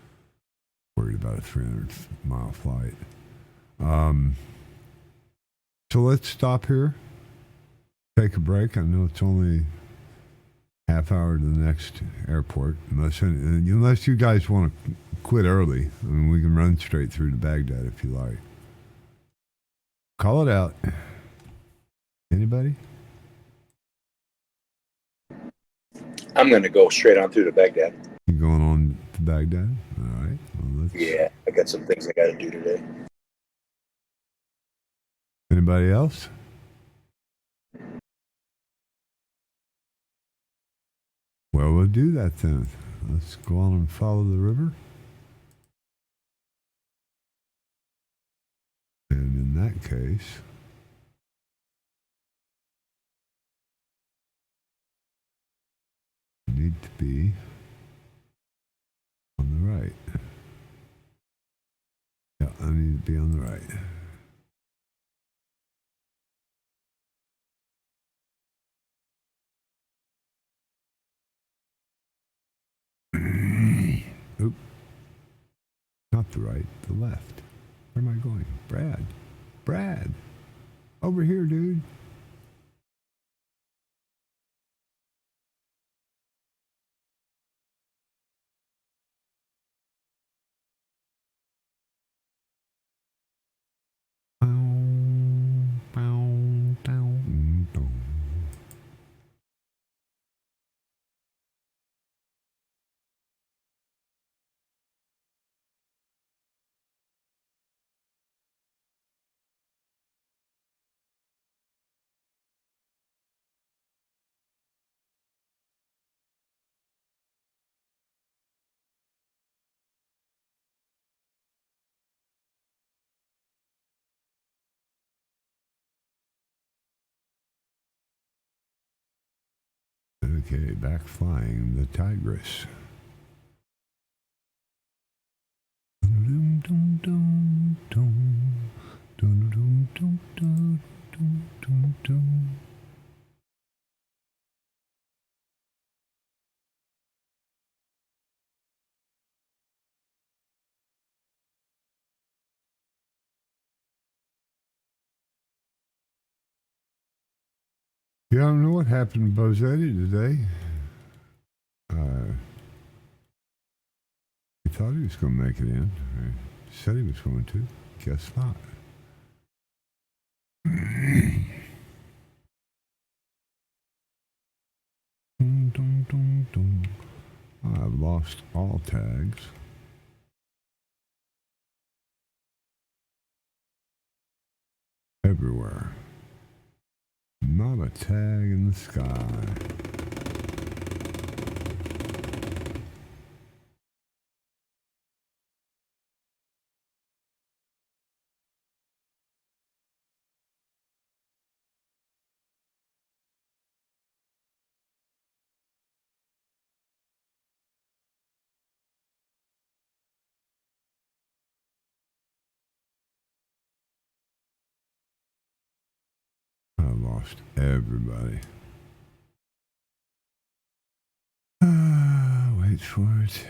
Worried about a 300-mile flight. So let's stop here. Take a break. I know it's only half hour to the next airport. Unless you guys want to quit early. I mean, we can run straight through to Baghdad if you like. Call it out. Anybody?
I'm going to go straight on through to Baghdad.
You going on to Baghdad? All right. Well, let's...
Yeah, I got some things I got to do today.
Anybody else? Well, we'll do that then. Let's go on and follow the river. And in that case, we need to be on the right. Yeah, I need to be on the right. Oop. Not the right, the left. Where am I going? Brad. Over here, dude. Okay, back flying the Tigris. Yeah, I don't know what happened to Bozetti today. He thought he was going to make it in. He said he was going to. Guess not. Dun, dun, dun, dun. I've lost all tags. Everywhere. Not a tag in the sky. I lost everybody. Wait for it.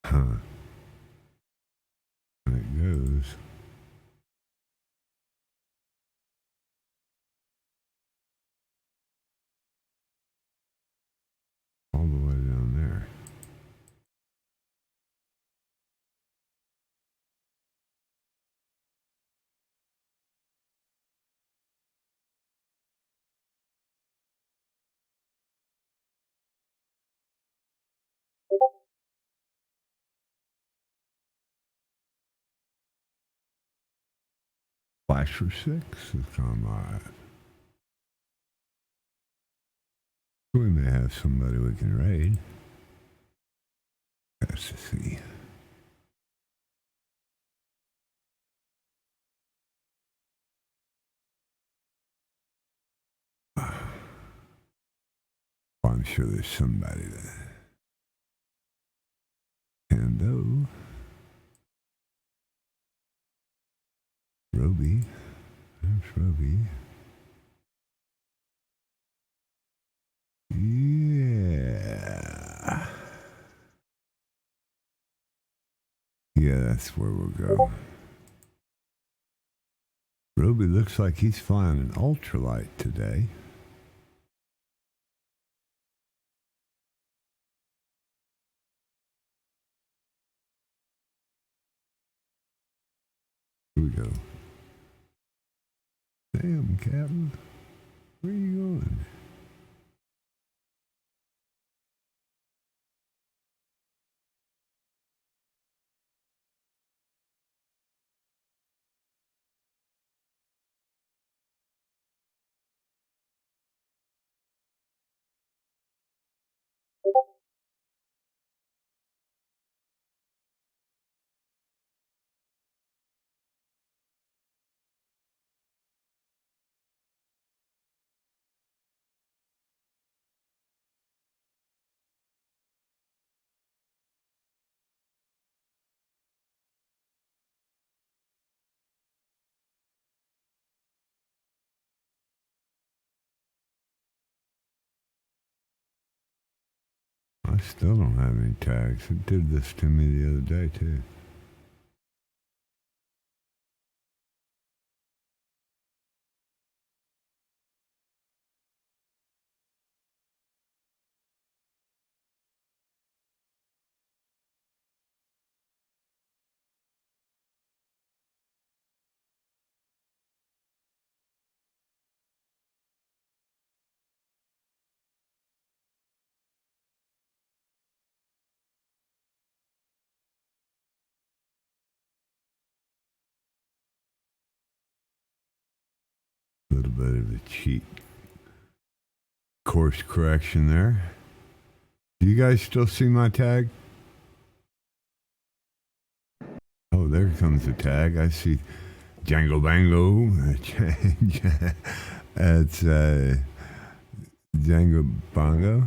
Huh. There it goes. All the way down there. Flash for 6 has gone live. We may have somebody we can raid. Let's see. Well, I'm sure there's somebody that. Hando. Roby. There's Roby. Yeah. Yeah, that's where we'll go. Roby looks like he's flying an ultralight today. Here we go. Damn, Captain. Where are you going? Still don't have any tags. It did this to me the other day, too. A little bit of a cheat course correction there. Do you guys still see my tag? Oh, there comes the tag. I see Django Bango. It's Django Bongo?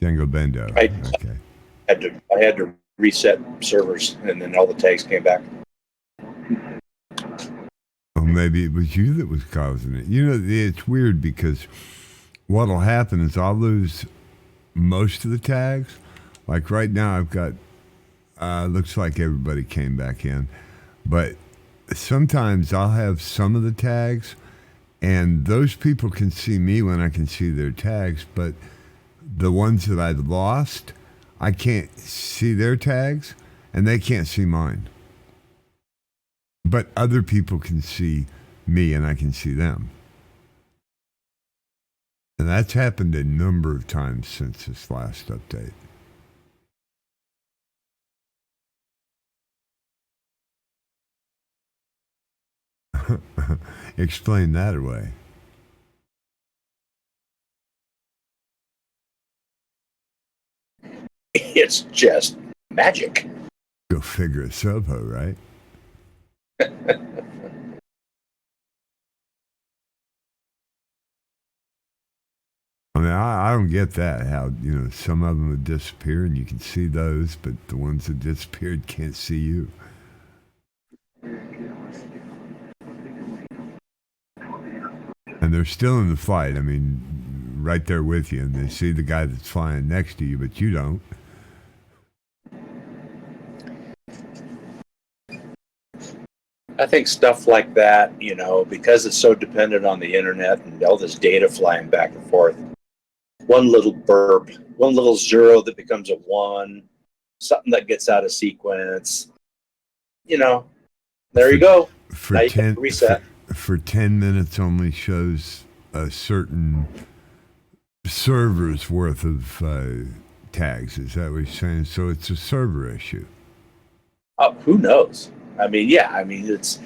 Django Bendo. Okay.
I had to reset servers, and then all the tags came back.
Oh, maybe it was you that was causing it. You know, it's weird because what'll happen is I'll lose most of the tags. Like right now, I've got, looks like everybody came back in. But sometimes I'll have some of the tags, and those people can see me when I can see their tags. But the ones that I've lost, I can't see their tags, and they can't see mine. But other people can see me, and I can see them. And that's happened a number of times since this last update. Explain that away.
It's just magic.
Go figure a Soho, right? I mean, I don't get that, how, you know, some of them would disappear and you can see those, but the ones that disappeared can't see you. And they're still in the fight. I mean, right there with you, and they see the guy that's flying next to you, but you don't.
I think stuff like that, you know, because it's so dependent on the internet and all this data flying back and forth, one little burp, one little zero that becomes a one, something that gets out of sequence, you know, there you go.
For
Now you
10,
can reset.
For 10 minutes only shows a certain server's worth of tags. Is that what you're saying? So it's a server issue.
Oh, who knows? I mean, yeah, I mean, it's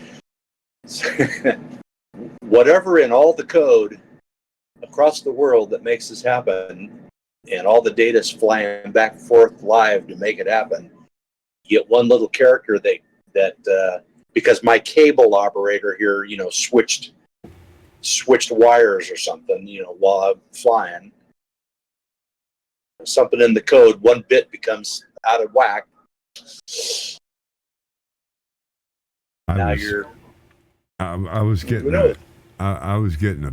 whatever in all the code across the world that makes this happen, and all the data's flying back and forth live to make it happen. You get one little character that because my cable operator here, you know, switched wires or something, you know, while I'm flying. Something in the code, one bit becomes out of whack. I
was getting a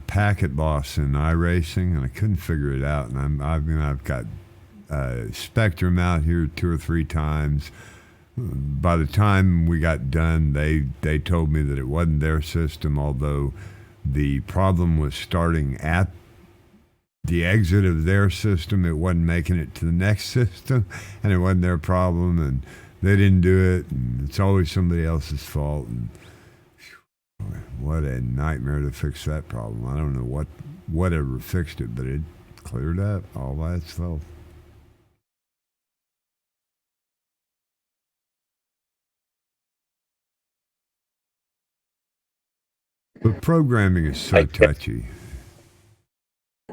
packet loss in iRacing, and I couldn't figure it out. And I've got Spectrum out here 2 or 3 times. By the time we got done, they told me that it wasn't their system, although the problem was starting at the exit of their system. It wasn't making it to the next system, and it wasn't their problem, and they didn't do it, and it's always somebody else's fault. And what a nightmare to fix that problem. I don't know whatever fixed it, but it cleared up all by itself. But programming is so touchy.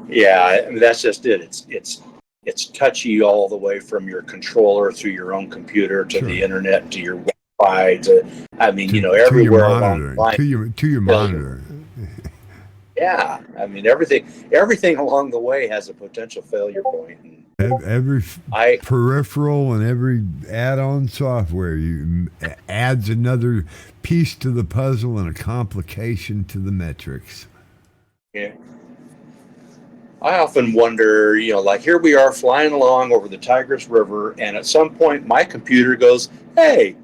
Yeah, I mean, that's just it. It's touchy all the way from your controller through your own computer to the internet to your Wi-Fi to, I mean, you know, everywhere along the line.
To your monitor.
Yeah, I mean, everything along the way has a potential failure point.
Every peripheral and every add-on software adds another piece to the puzzle and a complication to the metrics.
Yeah. I often wonder, like here we are flying along over the Tigris River, and at some point my computer goes, "Hey,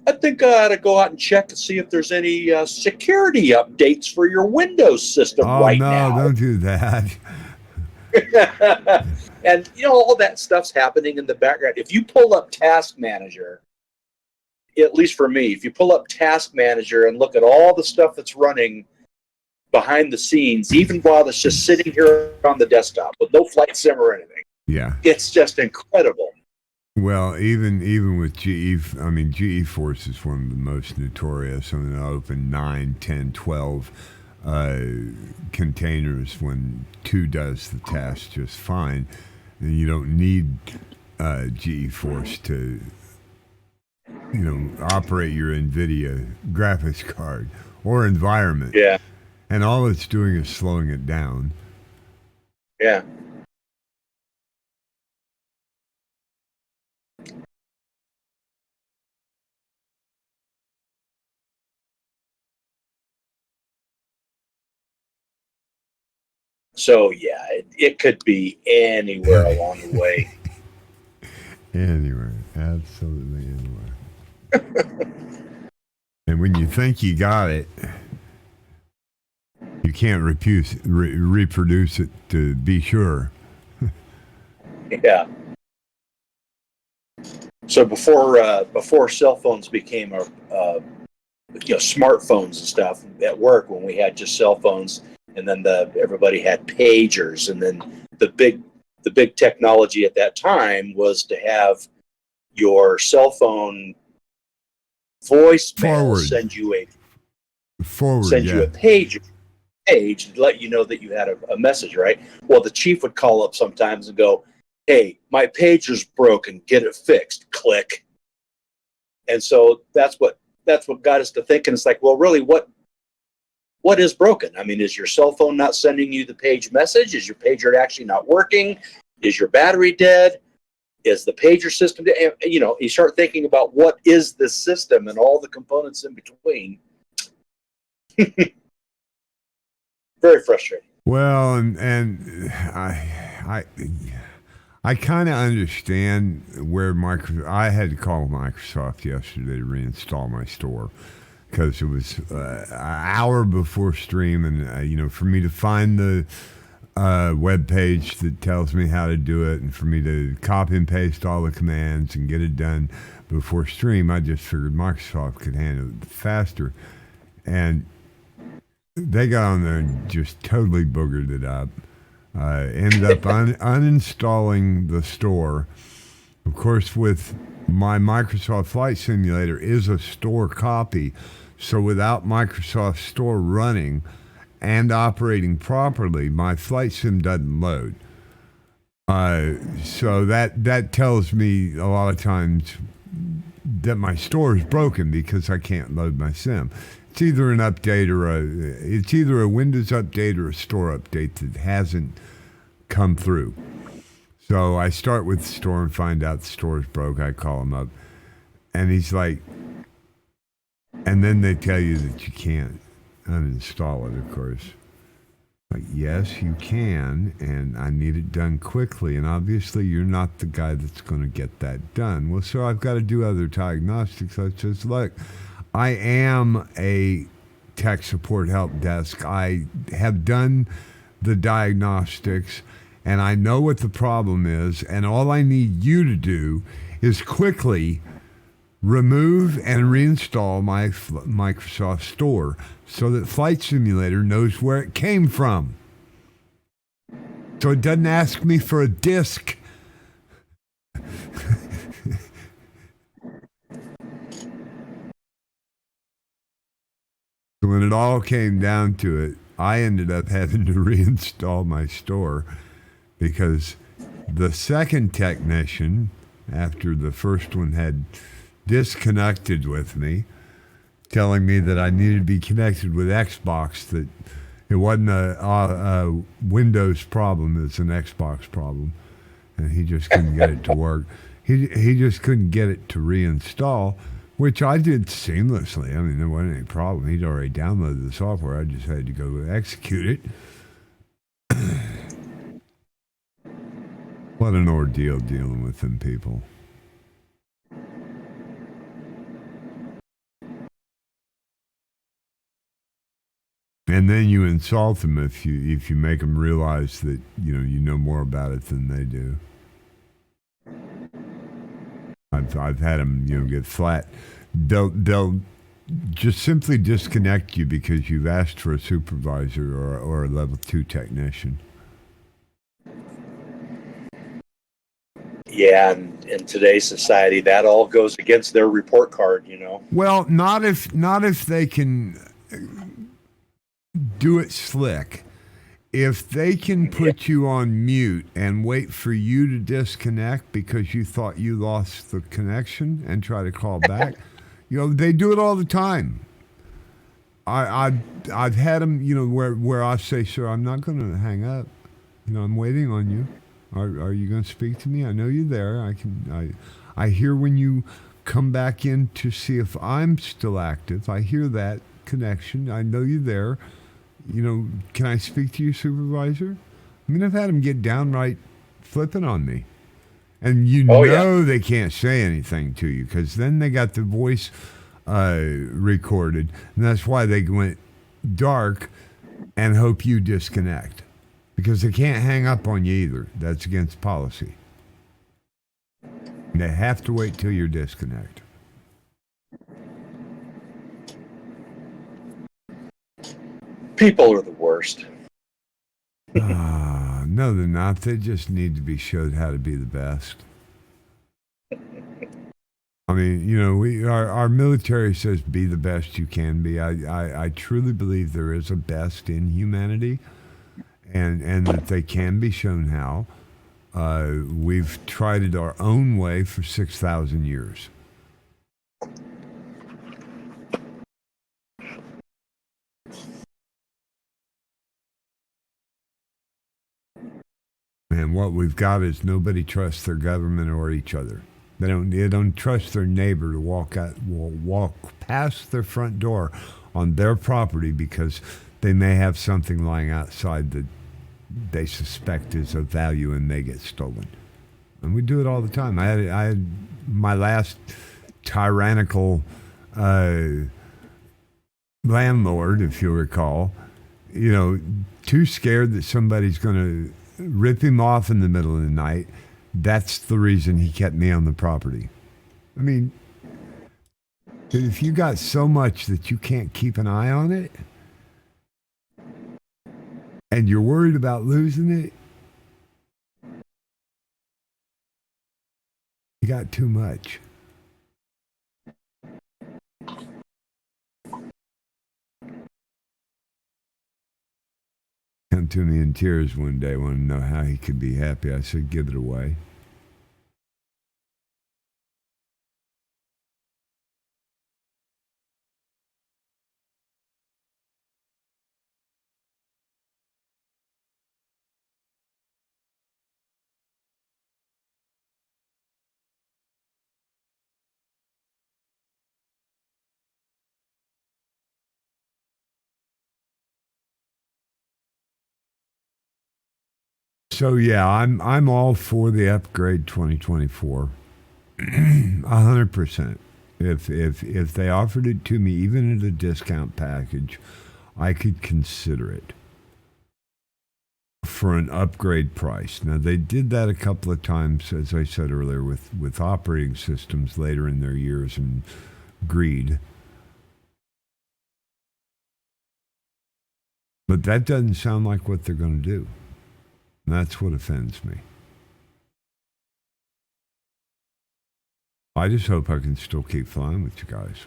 I think I ought to go out and check to see if there's any security updates for your Windows system
Oh
right
no,
now."
don't do that.
And all that stuff's happening in the background. If you pull up Task Manager, at least for me, if you pull up Task Manager and look at all the stuff that's running behind the scenes, even while it's just sitting here on the desktop with no flight sim or anything,
Yeah.
it's just incredible.
Well, even with GE Force is one of the most notorious. I mean, they'll open 9, 10, 12 containers when 2 does the task just fine. And you don't need GE Force to, operate your NVIDIA graphics card or environment.
Yeah.
And all it's doing is slowing it down.
Yeah. So, yeah, it could be anywhere along the way.
Anywhere. Absolutely anywhere. And when you think you got it, you can't reproduce it to be sure.
Yeah. So before cell phones became smartphones and stuff at work, when we had just cell phones, and then everybody had pagers, and then the big technology at that time was to have your cell phone voicemail send you a pager. Page to let you know that you had a message, right? Well, the chief would call up sometimes and go, "Hey, my pager's broken. Get it fixed." Click. And so that's what got us to thinking. It's like, well, really, what is broken? I mean, is your cell phone not sending you the page message? Is your pager actually not working? Is your battery dead? Is the pager system dead? You start thinking about what is this system and all the components in between. Very frustrating.
Well, and I kind of understand where I had to call Microsoft yesterday to reinstall my store because it was an hour before stream, and for me to find the web page that tells me how to do it, and for me to copy and paste all the commands and get it done before stream, I just figured Microsoft could handle it faster, and they got on there and just totally boogered it up. Ended up uninstalling the store. Of course, with my Microsoft Flight Simulator is a store copy. So without Microsoft Store running and operating properly, my flight sim doesn't load. So that tells me a lot of times that my store is broken because I can't load my sim. It's either an update it's either a Windows update or a store update that hasn't come through. So I start with the store and find out the store's broke. I call him up, and he's like, and then they tell you that you can't uninstall it, of course. Like, yes, you can, and I need it done quickly. And obviously, you're not the guy that's going to get that done. Well, so I've got to do other diagnostics. I says, look, I am a tech support help desk. I have done the diagnostics, and I know what the problem is, and all I need you to do is quickly remove and reinstall my Microsoft Store so that Flight Simulator knows where it came from. So it doesn't ask me for a disk. So when it all came down to it, I ended up having to reinstall my store because the second technician, after the first one had disconnected with me, telling me that I needed to be connected with Xbox, that it wasn't a Windows problem, it's an Xbox problem, and he just couldn't get it to work. He just couldn't get it to reinstall, which I did seamlessly. I mean, there wasn't any problem. He'd already downloaded the software. I just had to go execute it. What an ordeal dealing with them people. And then you insult them if you make them realize that you know more about it than they do. I've had them get flat. They'll just simply disconnect you because you've asked for a supervisor or a level 2 technician.
Yeah, and in today's society, that all goes against their report card,
Well, not if they can do it slick. If they can put you on mute and wait for you to disconnect because you thought you lost the connection and try to call back, they do it all the time. I've had them, where I say, "Sir, I'm not going to hang up. I'm waiting on you. Are you going to speak to me? I know you're there. I hear when you come back in to see if I'm still active. I hear that connection. I know you're there. Can I speak to your supervisor?" I mean, I've had them get downright flipping on me. And they can't say anything to you because then they got the voice recorded. And that's why they went dark and hope you disconnect. Because they can't hang up on you either. That's against policy. They have to wait till you're disconnect.
People are the worst.
No, they're not. They just need to be showed how to be the best. I mean, our military says be the best you can be. I truly believe there is a best in humanity, and that they can be shown how. We've tried it our own way for 6,000 years. And what we've got is nobody trusts their government or each other. They don't trust their neighbor to walk past their front door on their property because they may have something lying outside that they suspect is of value and may get stolen. And we do it all the time. I had my last tyrannical landlord, if you'll recall, too scared that somebody's going to rip him off in the middle of the night. That's the reason he kept me on the property. I mean, if you got so much that you can't keep an eye on it and you're worried about losing it, you got too much. Come to me in tears one day, wanted to know how he could be happy. I said, give it away. So yeah, I'm all for the upgrade 2024, 100%. If they offered it to me, even at a discount package, I could consider it for an upgrade price. Now they did that a couple of times, as I said earlier, with operating systems later in their years and greed. But that doesn't sound like what they're going to do. And that's what offends me. I just hope I can still keep flying with you guys.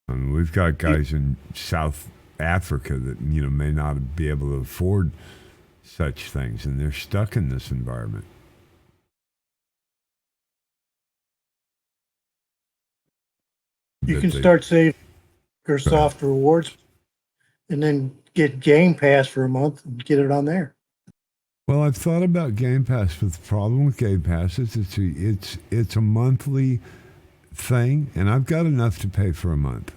I mean, we've got guys in South Africa that, may not be able to afford such things, and they're stuck in this environment.
You can start saving your soft rewards and then get Game Pass for a month and get it on there.
Well, I've thought about Game Pass, but the problem with Game Pass is it's a monthly thing, and I've got enough to pay for a month.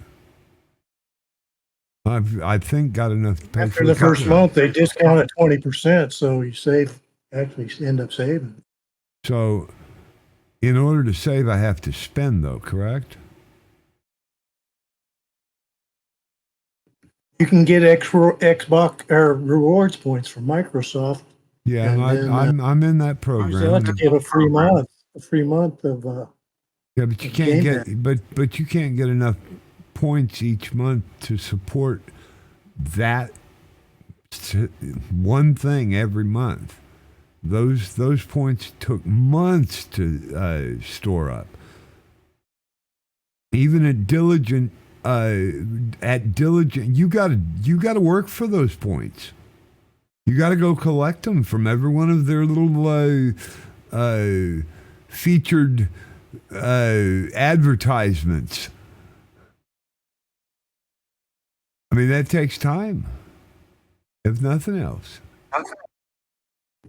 I think got enough to pay
After
for
the
a couple
first month, they discount it 20%, so you actually end up saving.
So, in order to save, I have to spend, though, correct?
You can get Xbox or rewards points from Microsoft.
Yeah,
And then,
I'm in that
They like
program.
to give a free month of,
Yeah, but you can't get but you can't get enough points each month to support that one thing every month. Those points took months to store up. Even at Diligent, you gotta work for those points. You gotta go collect them from every one of their little featured advertisements. I mean, that takes time, if nothing else.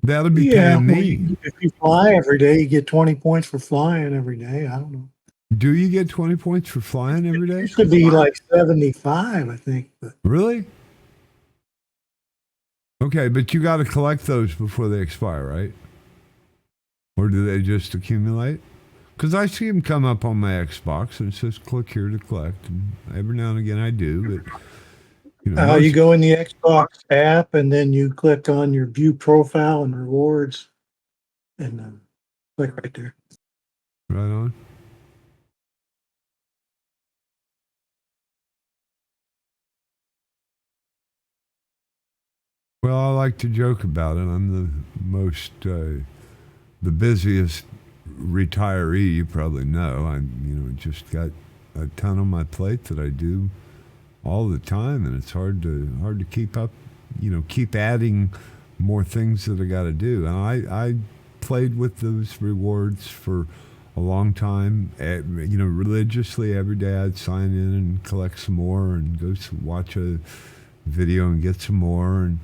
That'll be paying me.
If you fly every day, you get 20 points for flying every day. I don't know.
Do you get 20 points for flying every day?
It used to be like 75, I think. But
Really? Okay, but you got to collect those before they expire, right? Or do they just accumulate? Because I see them come up on my Xbox and it says click here to collect. And every now and again I do, but
you go in the Xbox app and then you click on your view profile and rewards and click right there.
Right on. Well, I like to joke about it. I'm the busiest retiree you probably know. I'm just got a ton on my plate that I do all the time, and it's hard to keep up. Keep adding more things that I got to do. And I played with those rewards for a long time. Religiously every day I'd sign in and collect some more, and go watch a video and get some more, and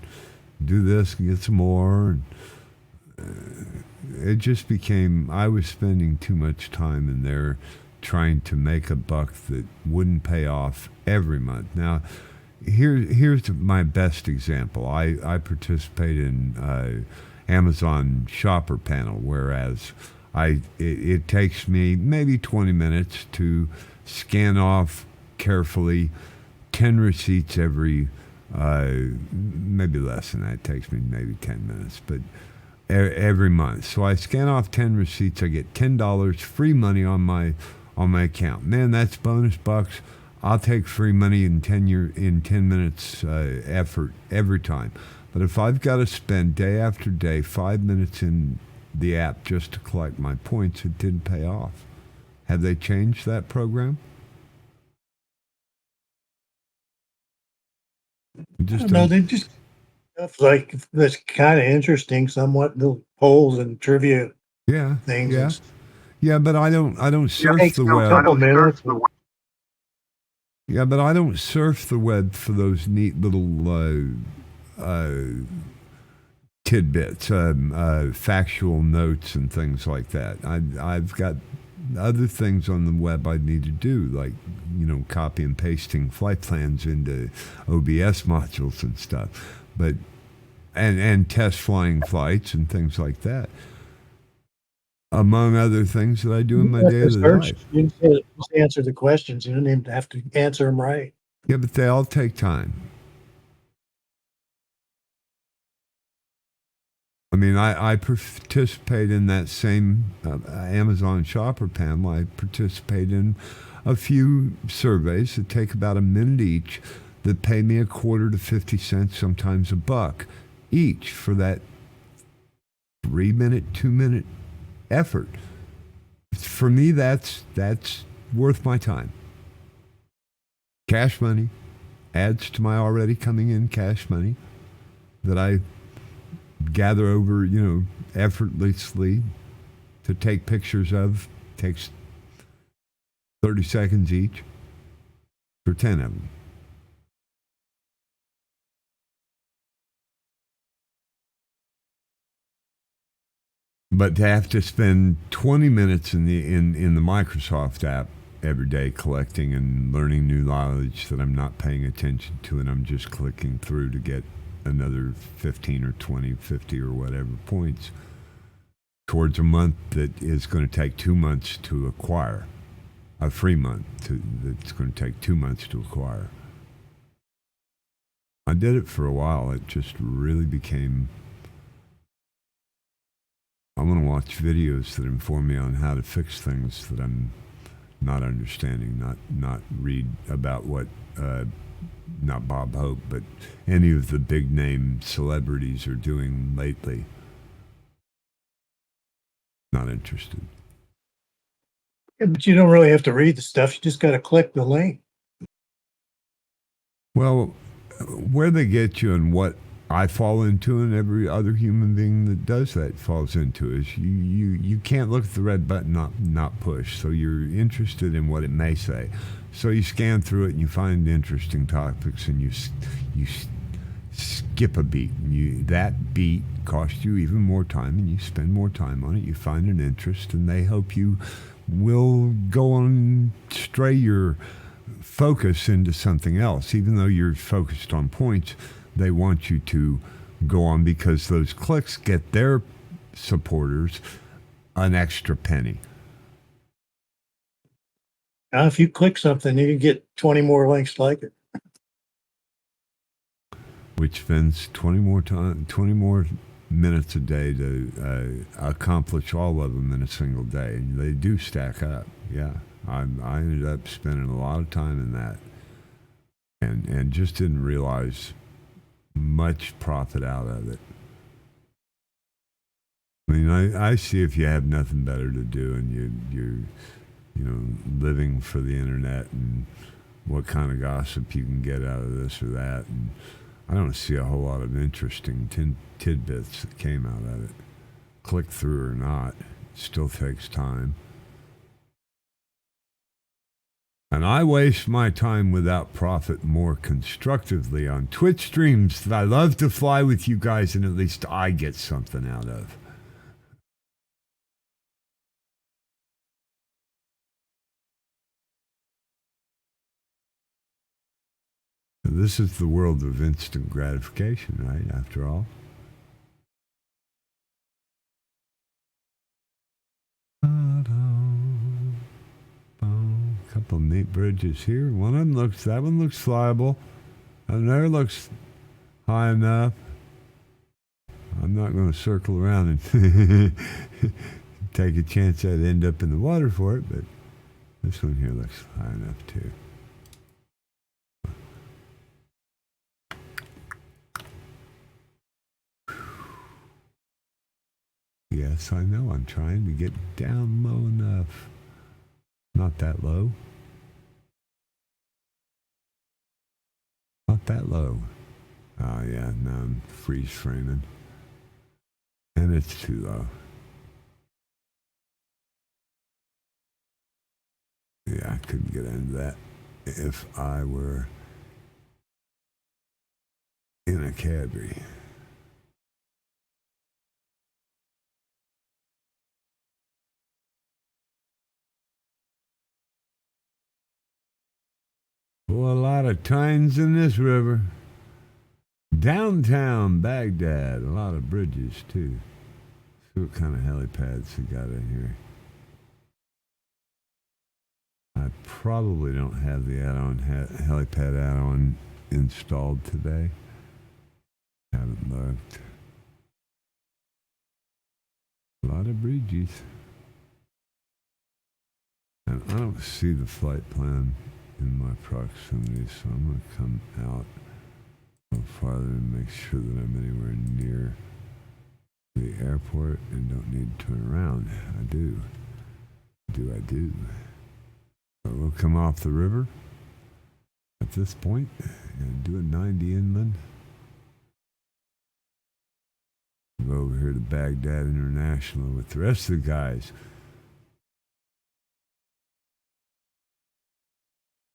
do this and get some more, and it just became, I was spending too much time in there trying to make a buck that wouldn't pay off every month. Now, here's my best example. I participate in Amazon Shopper Panel, whereas it takes me maybe 20 minutes to scan off carefully 10 receipts every maybe less than that. It takes me maybe 10 minutes, but every month. So I scan off 10 receipts. I get $10 free money on my account. Man, that's bonus bucks. I'll take free money in 10 minutes effort every time. But if I've got to spend day after day 5 minutes in the app just to collect my points, it didn't pay off. Have they changed that program?
No, they just stuff like that's kind of interesting, somewhat little polls and trivia things.
Yeah, but I don't surf the web. Yeah, but I don't surf the web for those neat little tidbits, factual notes and things like that. I've got other things on the web I need to do, like copy and pasting flight plans into OBS modules and stuff, but and test flying flights and things like that, among other things that I do in my daily life.
You just answer the questions. You don't even have to answer them right.
Yeah, but they all take time. I mean, I participate in that same Amazon Shopper Panel. I participate in a few surveys that take about a minute each that pay me a quarter to 50 cents, sometimes $1 each for that 3-minute, 2-minute effort. For me, that's worth my time. Cash money adds to my already coming in cash money that I gather over, effortlessly to take pictures of. Takes 30 seconds each for 10 of them. But to have to spend 20 minutes in the Microsoft app every day collecting and learning new knowledge that I'm not paying attention to, and I'm just clicking through to get another 15 or 20, 50 or whatever points towards a month that is going to take 2 months to acquire. A free month that's going to take 2 months to acquire. I did it for a while. It just really became... I want to watch videos that inform me on how to fix things that I'm not understanding, not read about what, not Bob Hope, but any of the big name celebrities are doing lately. Not interested.
Yeah, but you don't really have to read the stuff. You just got to click the link.
Well, where they get you and what I fall into and every other human being that does that falls into is you can't look at the red button, not push. So you're interested in what it may say. So you scan through it and you find interesting topics and you skip a beat. That beat costs you even more time and you spend more time on it. You find an interest and they hope you will go on stray your focus into something else. Even though you're focused on points, they want you to go on because those clicks get their supporters an extra penny.
Now, if you click something, you can get 20 more links like it.
Which spends 20 more minutes a day to accomplish all of them in a single day. And they do stack up. Yeah. I ended up spending a lot of time in that and just didn't realize much profit out of it. I mean, I see if you have nothing better to do and you're living for the internet and what kind of gossip you can get out of this or that. And I don't see a whole lot of interesting tidbits that came out of it. Click through or not, it still takes time. And I waste my time without profit more constructively on Twitch streams that I love to fly with you guys and at least I get something out of. This is the world of instant gratification, right? After all. Couple of neat bridges here. That one looks flyable. Another looks high enough. I'm not going to circle around and take a chance I'd end up in the water for it, but this one here looks high enough too. Yes, I know. I'm trying to get down low enough. Not that low. Not that low. Oh, yeah. Now I'm freeze framing. And it's too low. Yeah, I couldn't get into that if I were in a Cadbury. Well, a lot of tines in this river. Downtown Baghdad, a lot of bridges too. See what kind of helipads they got in here. I probably don't have the add-on helipad add-on installed today. Haven't looked. A lot of bridges. And I don't see the flight plan in my proximity, so I'm going to come out a little farther and make sure that I'm anywhere near the airport and don't need to turn around. I do. So we'll come off the river at this point and do a 90 inland. Go over here to Baghdad International with the rest of the guys.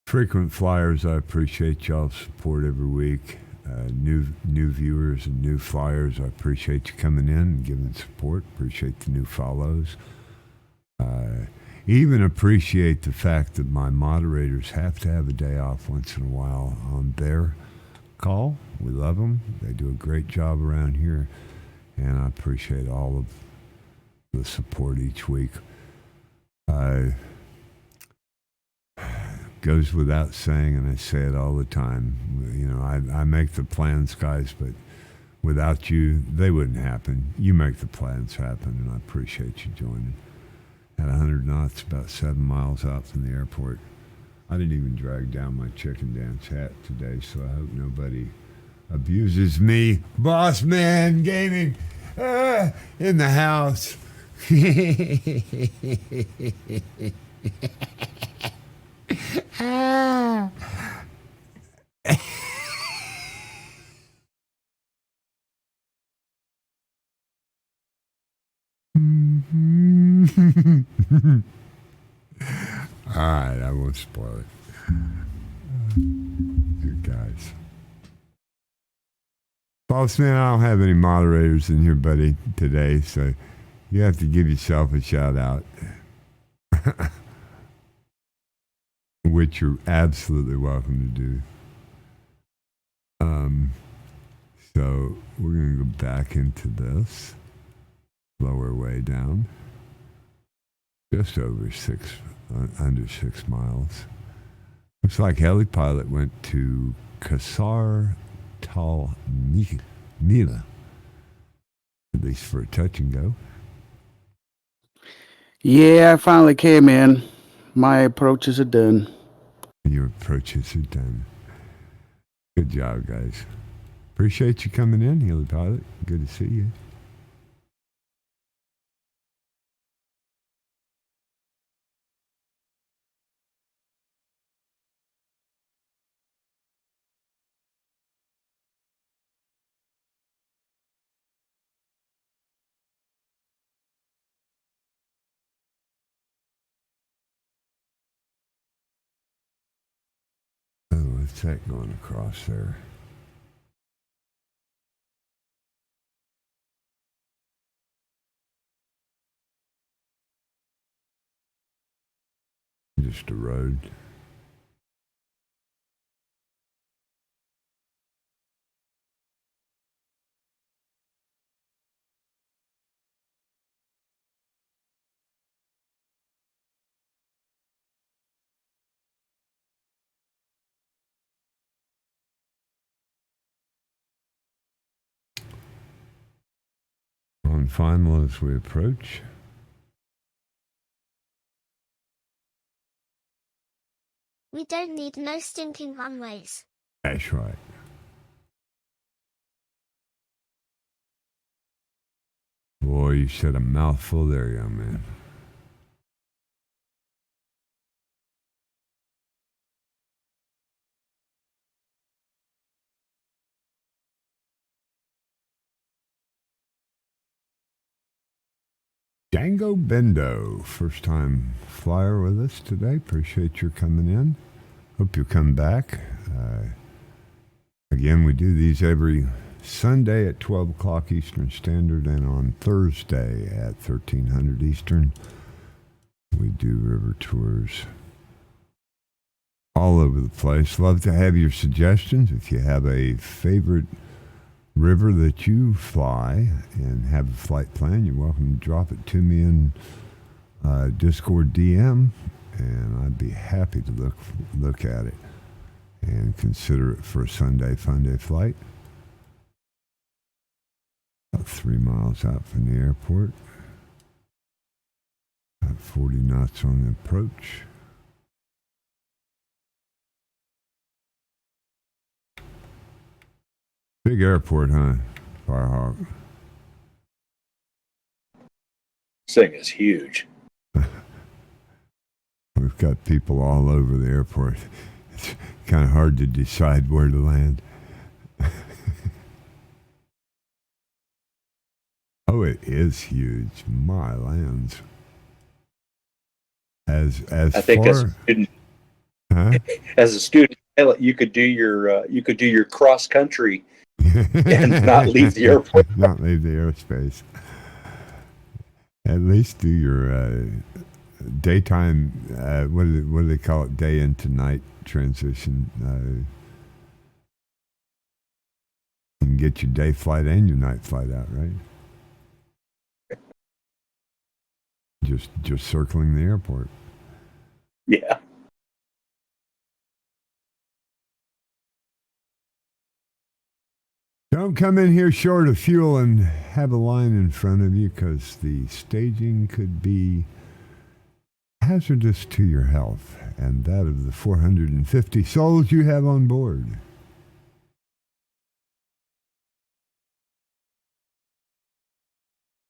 Frequent flyers, I appreciate y'all's support every week. New viewers and new flyers, I appreciate you coming in and giving support. Appreciate the new follows. even appreciate the fact that my moderators have to have a day off once in a while on their call. We love them. They do a great job around here, and I appreciate all of the support each week. Goes without saying, and I say it all the time. You know, I make the plans, guys, but without you, they wouldn't happen. You make the plans happen, and I appreciate you joining. At 100 knots, about 7 miles out from the airport. I didn't even drag down my chicken dance hat today, so I hope nobody abuses me. Boss man gaming in the house. All right, I won't spoil it. You guys. Boss man, I don't have any moderators in here, buddy, today, so you have to give yourself a shout out. Which you're absolutely welcome to do. So we're going to go back into this. Lower way down. Just over under 6 miles. Looks like helipilot went to Kasar Tal Mila. At least for a touch and go.
Yeah, I finally came in. My approaches are done.
Your approaches are done. Good job, guys. Appreciate you coming in, helipilot. Good to see you. What's that going across there? Just a road. On final as we approach.
We don't need no stinking runways.
That's right. Boy, you said a mouthful there, young man. Django Bendo, first time flyer with us today. Appreciate your coming in. Hope you'll come back. Again, we do these every Sunday at 12 o'clock Eastern Standard and on Thursday at 1300 Eastern. We do river tours all over the place. Love to have your suggestions. If you have a favorite river that you fly and have a flight plan, you're welcome to drop it to me in Discord DM, and I'd be happy to look at it and consider it for a Sunday fun day flight. About 3 miles out from the airport. About 40 knots on the approach. Big airport, huh, Firehawk?
This thing is huge.
We've got people all over the airport. It's kind of hard to decide where to land. Oh, it is huge. My lands. As
I think
far,
as a student,
huh?
as a student pilot, you could do your cross country and not leave the airport.
Not leave the airspace. At least do your daytime. What do they call it? Day into night transition. You can get your day flight and your night flight out, right? Just circling the airport.
Yeah.
Don't come in here short of fuel and have a line in front of you, because the staging could be hazardous to your health and that of the 450 souls you have on board.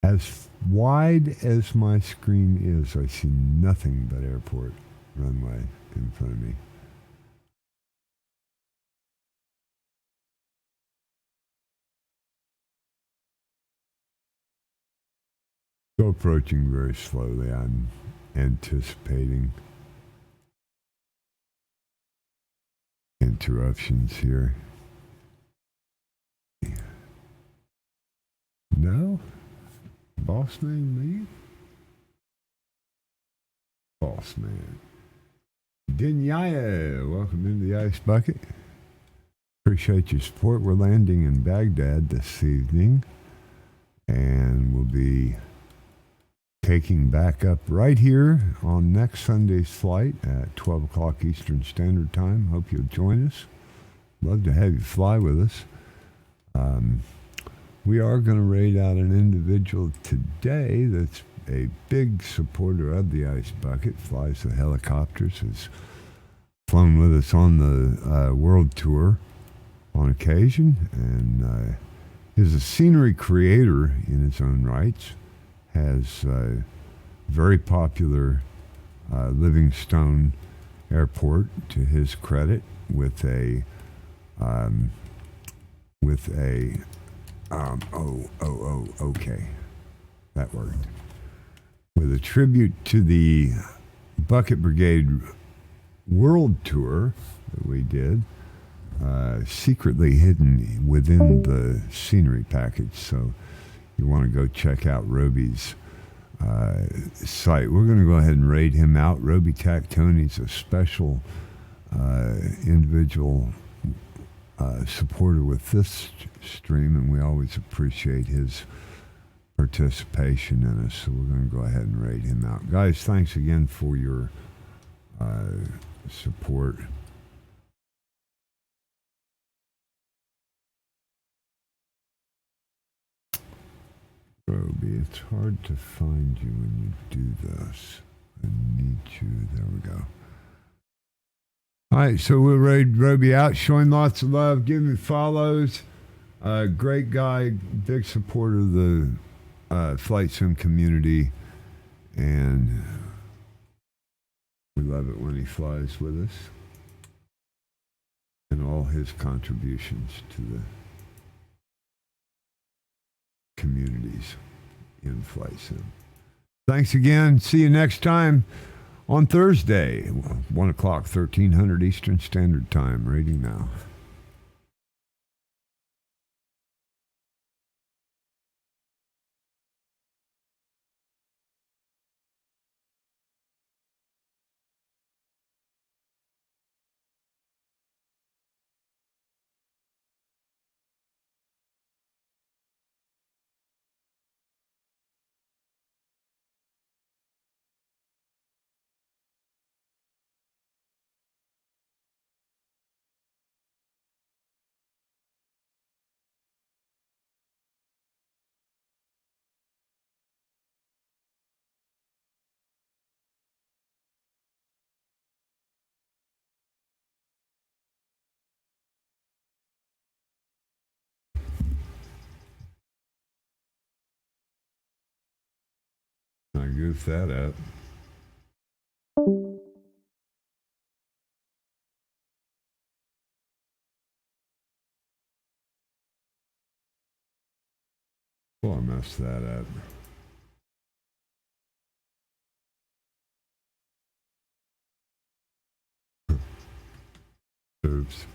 As wide as my screen is, I see nothing but airport runway in front of me. So approaching very slowly. I'm anticipating interruptions here. No? Boss man, me? Boss man. Dinyaya, welcome into the Ice Bucket. Appreciate your support. We're landing in Baghdad this evening, and we'll be taking back up right here on next Sunday's flight at 12 o'clock Eastern Standard Time. Hope you'll join us. Love to have you fly with us. We are going to raid out an individual today that's a big supporter of the Ice Bucket, flies the helicopters, has flown with us on the world tour on occasion, and is a scenery creator in his own rights, has very popular Livingstone Airport to his credit with a okay, that worked. With a tribute to the Bucket Brigade World Tour that we did, secretly hidden within the scenery package. So you want to go check out Roby's site. We're going to go ahead and raid him out. Roby Tactoni's a special individual supporter with this stream, and we always appreciate his participation in us. So we're going to go ahead and raid him out. Guys, thanks again for your support. Roby, it's hard to find you when you do this. I need you. There we go. All right, so we'll raid Roby out, showing lots of love, giving me follows. Great guy, big supporter of the flight sim community, and we love it when he flies with us and all his contributions to the communities in flight sim. Thanks again. See you next time on Thursday, 1 o'clock, 1300 Eastern Standard Time. Rating now. I goofed that up. Oh, I messed that up. Oops.